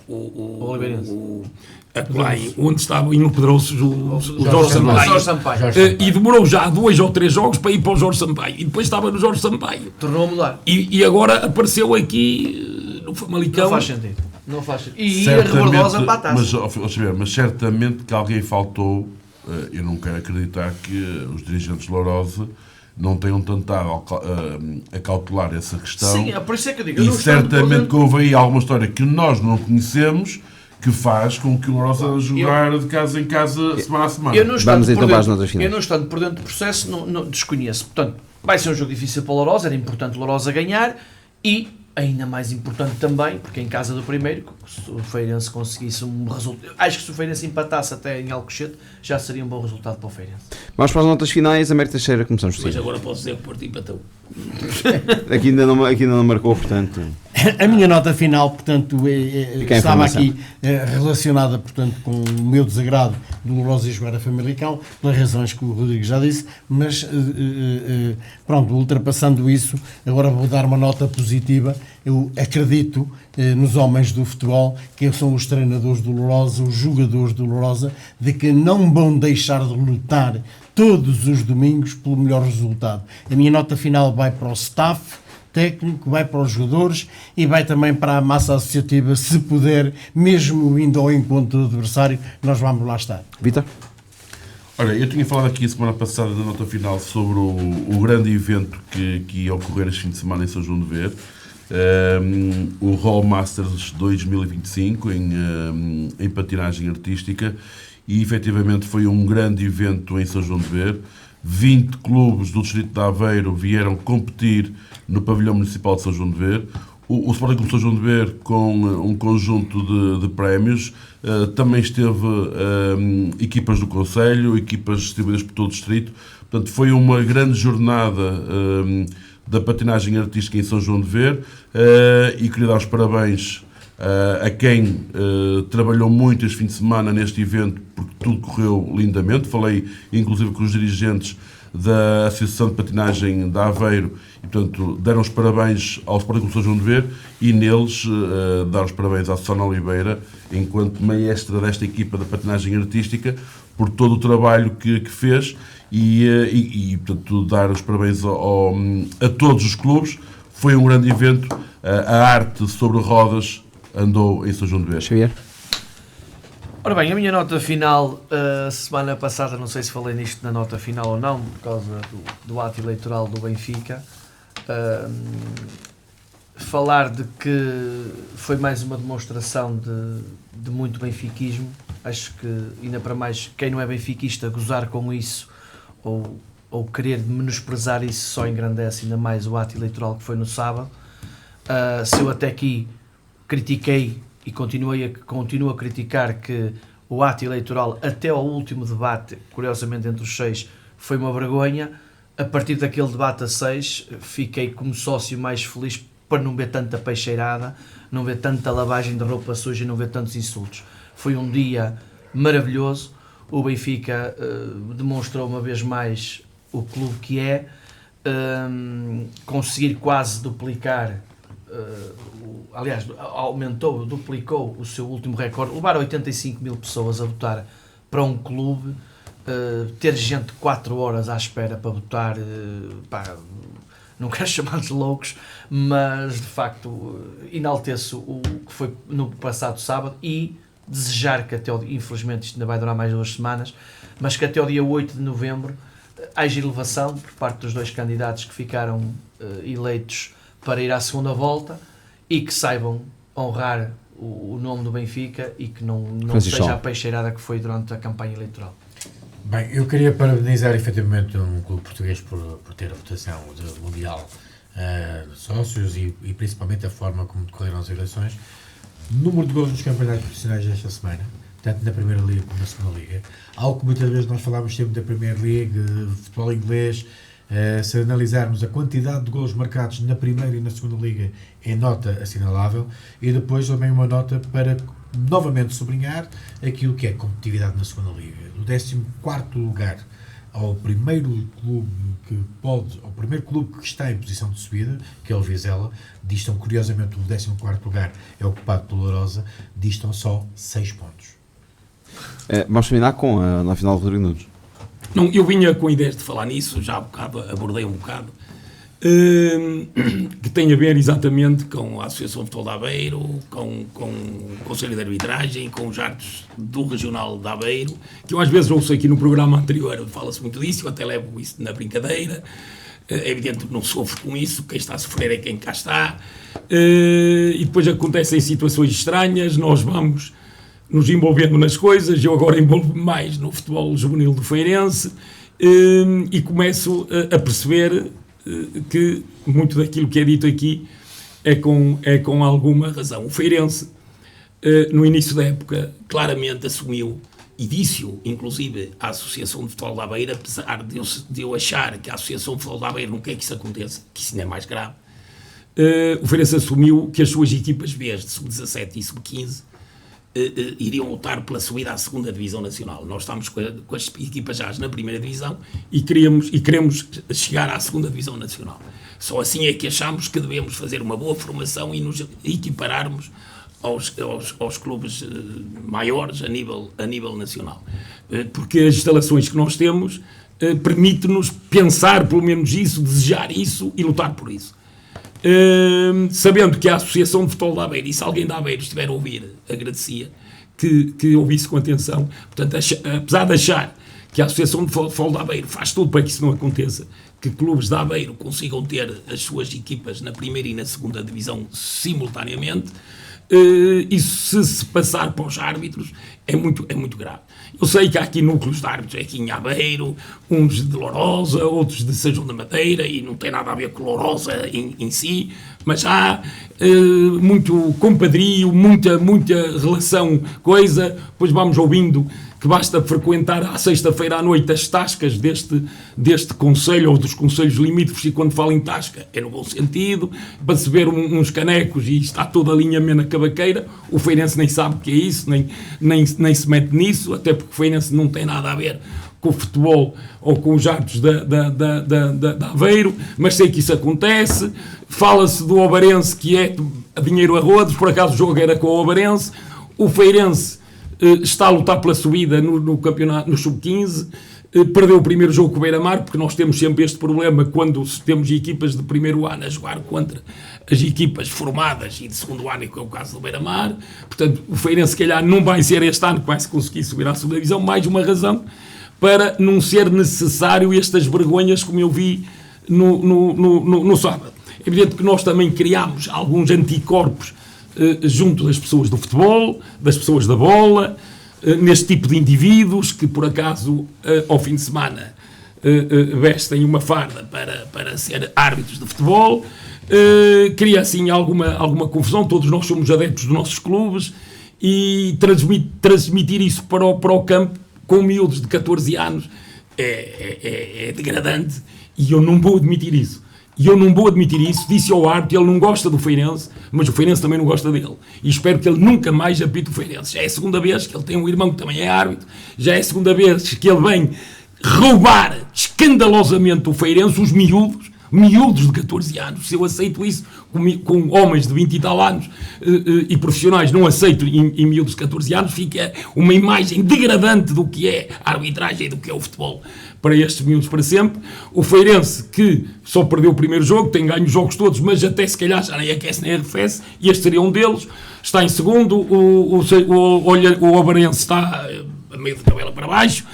onde estava no Pedroso o Jorge Sampaio. E demorou já 2 ou 3 jogos para ir para o Jorge Sampaio e depois estava no Jorge Sampaio, tornou a mudar e agora apareceu aqui no Famalicão. Não faz sentido e a Rebordosa para a taça. Mas certamente que alguém faltou. Eu não quero acreditar que os dirigentes de Lourosa não tenham tentado acautelar essa questão. Sim, é por isso é que eu digo. E certamente que houve aí alguma história que nós não conhecemos que faz com que o Lourosa jogar de casa em casa, semana a semana. Vamos então para as notas finais. Eu não estando por dentro do processo, não desconheço. Portanto, vai ser um jogo difícil para o Lourosa, era importante o Lourosa ganhar e ainda mais importante também, porque em casa do primeiro, se o Feirense conseguisse um resultado, acho que se o Feirense empatasse até em Alcochete, já seria um bom resultado para o Feirense. Vamos para as notas finais. Américo Teixeira, começamos por Mas si. agora posso dizer que o Porto empatou. Aqui ainda não marcou, portanto. A minha nota final, portanto, Fica a estava informação. aqui relacionada, portanto, com o meu desagrado do Lourosa e jogar a Famalicão, pelas razões que o Rodrigo já disse, mas pronto, ultrapassando isso, agora vou dar uma nota positiva. Eu acredito nos homens do futebol, que são os treinadores do Lourosa, os jogadores do Lourosa, de que não vão deixar de lutar todos os domingos pelo melhor resultado. A minha nota final vai para o staff técnico, vai para os jogadores e vai também para a massa associativa, se puder, mesmo indo ao encontro do adversário, nós vamos lá estar. Vítor? Olha, eu tinha falado aqui a semana passada na nota final sobre o grande evento que ia ocorrer este fim de semana em São João de Ver, o Hall Masters 2025 em patinagem artística, e efetivamente foi um grande evento em São João de Ver. 20 clubes do distrito de Aveiro vieram competir no pavilhão municipal de São João de Ver. O Sporting Clube São João de Ver com um conjunto de prémios. Também esteve equipas do Conselho, equipas distribuídas por todo o distrito. Portanto, foi uma grande jornada da patinagem artística em São João de Ver, e queria dar os parabéns a quem trabalhou muito este fim de semana neste evento, porque tudo correu lindamente. Falei inclusive com os dirigentes da Associação de Patinagem de Aveiro e, portanto, deram os parabéns ao Sporting Clube São João de Ver, e neles dar os parabéns à Susana Oliveira, enquanto maestra desta equipa da patinagem artística, por todo o trabalho que fez, e portanto, dar os parabéns a todos os clubes. Foi um grande evento. A arte sobre rodas andou em São João de Ver. Xavier? Ora bem, a minha nota final, semana passada, não sei se falei nisto na nota final ou não, por causa do ato eleitoral do Benfica, falar de que foi mais uma demonstração de muito benfiquismo. Acho que, ainda para mais, quem não é benfiquista gozar com isso ou querer menosprezar isso só engrandece ainda mais o ato eleitoral que foi no sábado. Se eu até aqui critiquei e continuo a criticar que o ato eleitoral até ao último debate, curiosamente entre os 6, foi uma vergonha, a partir daquele debate a 6 fiquei como sócio mais feliz para não ver tanta peixeirada, não ver tanta lavagem de roupa suja e não ver tantos insultos. Foi um dia maravilhoso. O Benfica demonstrou uma vez mais o clube que é, conseguir quase duplicar, aliás, duplicou o seu último recorde, levar 85 mil pessoas a votar para um clube, ter gente 4 horas à espera para votar, não quero chamar-los loucos, mas de facto enalteço o que foi no passado sábado, e desejar que infelizmente isto ainda vai durar mais 2 semanas, mas que até o dia 8 de novembro haja elevação por parte dos 2 candidatos que ficaram eleitos para ir à segunda volta, e que saibam honrar o nome do Benfica, e que não seja a peixeirada que foi durante a campanha eleitoral. Bem, eu queria parabenizar efetivamente um clube português por ter a votação do Mundial de sócios e principalmente a forma como decorreram as eleições. Número de gols nos campeonatos profissionais desta semana, tanto na Primeira Liga como na Segunda Liga. Algo que muitas vezes nós falávamos sempre da Primeira Liga, de futebol inglês. Se analisarmos a quantidade de gols marcados na Primeira e na Segunda Liga, é nota assinalável. E depois também uma nota para novamente sublinhar aquilo que é competitividade na Segunda Liga. Do 14º lugar ao primeiro clube ao primeiro clube que está em posição de subida, que é o Vizela, distam, curiosamente, o 14º lugar é ocupado pelo Lourosa, distam só 6 pontos. Vamos terminar com na final do Rodrigo Nunes. Não, eu vinha com ideias de falar nisso, já há bocado, abordei um bocado, que tem a ver exatamente com a Associação de Futebol de Aveiro, com o Conselho de Arbitragem, com os árbitros do Regional de Aveiro, que eu às vezes ouço aqui no programa anterior, fala-se muito disso, eu até levo isso na brincadeira. É evidente que não sofro com isso, quem está a sofrer é quem cá está, e depois acontecem situações estranhas, nós vamos nos envolvendo nas coisas. Eu agora envolvo-me mais no futebol juvenil do Feirense, e começo a perceber que muito daquilo que é dito aqui é com alguma razão. O Feirense, no início da época, claramente assumiu, e disse-o, inclusive, a Associação de Futebol da Aveiro, apesar de eu achar que a Associação de Futebol da Aveiro não quer que isso aconteça, que isso não é mais grave, o Feirense assumiu que as suas equipas B, de sub-17 e sub-15, iriam lutar pela subida à segunda Divisão Nacional. Nós estamos com as equipas já na primeira Divisão e queremos chegar à segunda Divisão Nacional. Só assim é que achamos que devemos fazer uma boa formação e nos equipararmos aos clubes maiores a nível nacional. Porque as instalações que nós temos permite-nos pensar pelo menos isso, desejar isso e lutar por isso. Sabendo que a Associação de Futebol da Aveiro, e se alguém da Aveiro estiver a ouvir, agradecia que ouvisse com atenção. Portanto, apesar de achar que a Associação de Futebol da Aveiro faz tudo para que isso não aconteça, que clubes da Aveiro consigam ter as suas equipas na primeira e na segunda divisão simultaneamente, isso se passar para os árbitros é muito grave. Eu sei que há aqui núcleos de árbitros, aqui em Aveiro, uns de Lourosa, outros de São João da Madeira, e não tem nada a ver com Lourosa em si, mas há muito compadrio, muita relação, depois vamos ouvindo que basta frequentar à sexta-feira à noite as tascas deste concelho ou dos concelhos limítrofes, e quando falo em tasca é no bom sentido, para se ver uns canecos e está toda a linha na cavaqueira. O Feirense nem sabe o que é isso, nem se mete nisso, até porque o Feirense não tem nada a ver com o futebol ou com os árbitros da Aveiro, mas sei que isso acontece. Fala-se do Obarense, que é dinheiro a rodos, por acaso o jogo era com o Obarense. O Feirense está a lutar pela subida no campeonato, no sub-15, perdeu o primeiro jogo com o Beira-Mar, porque nós temos sempre este problema quando temos equipas de primeiro ano a jogar contra as equipas formadas e de segundo ano, que é o caso do Beira-Mar. Portanto, o Feirense, se calhar, não vai ser este ano que vai se conseguir subir à segunda divisão. Mais uma razão para não ser necessário estas vergonhas como eu vi no sábado. É evidente que nós também criámos alguns anticorpos junto das pessoas do futebol, das pessoas da bola, neste tipo de indivíduos que, por acaso, ao fim de semana vestem uma farda para ser árbitros de futebol. Cria, assim, alguma confusão. Todos nós somos adeptos dos nossos clubes, e transmitir isso para o campo com miúdos de 14 anos é degradante, e eu não vou admitir isso. Disse ao árbitro, ele não gosta do Feirense, mas o Feirense também não gosta dele. E espero que ele nunca mais apite o Feirense. Já é a segunda vez que ele tem um irmão que também é árbitro, já é a segunda vez que ele vem roubar escandalosamente o Feirense, os miúdos de 14 anos. Se eu aceito isso com homens de 20 e tal anos e profissionais, não aceito em miúdos de 14 anos, fica uma imagem degradante do que é a arbitragem e do que é o futebol para estes miúdos para sempre. O Feirense, que só perdeu o primeiro jogo, tem ganho os jogos todos, mas até se calhar já nem aquece nem arrefece, e este seria um deles. Está em segundo, o Obarense está a meio de tabela para baixo,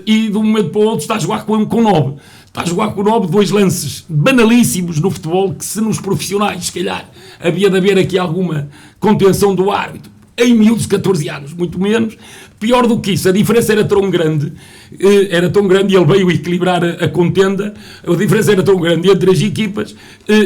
e de um momento para o outro está a jogar com 9. Está a jogar com 9, dois lances banalíssimos no futebol, que se nos profissionais, se calhar, havia de haver aqui alguma contenção do árbitro. Em miúdos de 14 anos, muito menos. Pior do que isso, a diferença era tão grande, e ele veio equilibrar a contenda. A diferença era tão grande entre as equipas,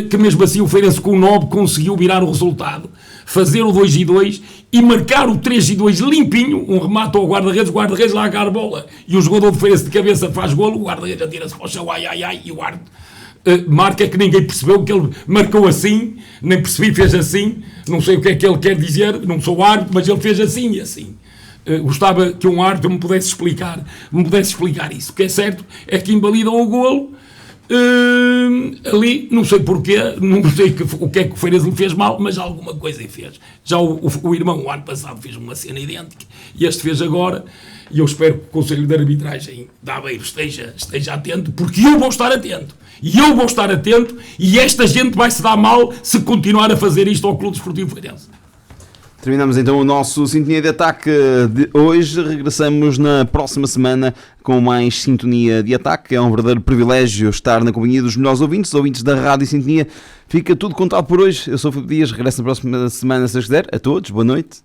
que mesmo assim o Feirense com o 9 conseguiu virar o resultado, fazer o 2-2 e marcar o 3-2 limpinho, um remate ao guarda-redes, o guarda-redes lá agarra a bola e o jogador do Feirense de cabeça faz golo, o guarda-redes atira-se para o chão, ai, e o árbitro marca, que ninguém percebeu que ele marcou assim, nem percebi, fez assim, não sei o que é que ele quer dizer, não sou árbitro, mas ele fez assim e assim. Gostava que um árbitro me pudesse explicar isso. O que é certo é que invalidam o golo ali, não sei porquê, não sei o que é que o Feirense lhe fez mal, mas alguma coisa ele fez. Já o irmão, o ano passado, fez uma cena idêntica, e este fez agora, e eu espero que o Conselho de Arbitragem da Aveiro esteja atento, porque eu vou estar atento, e esta gente vai se dar mal se continuar a fazer isto ao Clube Desportivo Feirense. Terminamos então o nosso Sintonia de Ataque de hoje. Regressamos na próxima semana com mais Sintonia de Ataque. É um verdadeiro privilégio estar na companhia dos melhores ouvintes da Rádio Sintonia. Fica tudo contado por hoje. Eu sou o Filipe Dias, regresso na próxima semana, se Deus quiser. A todos, boa noite.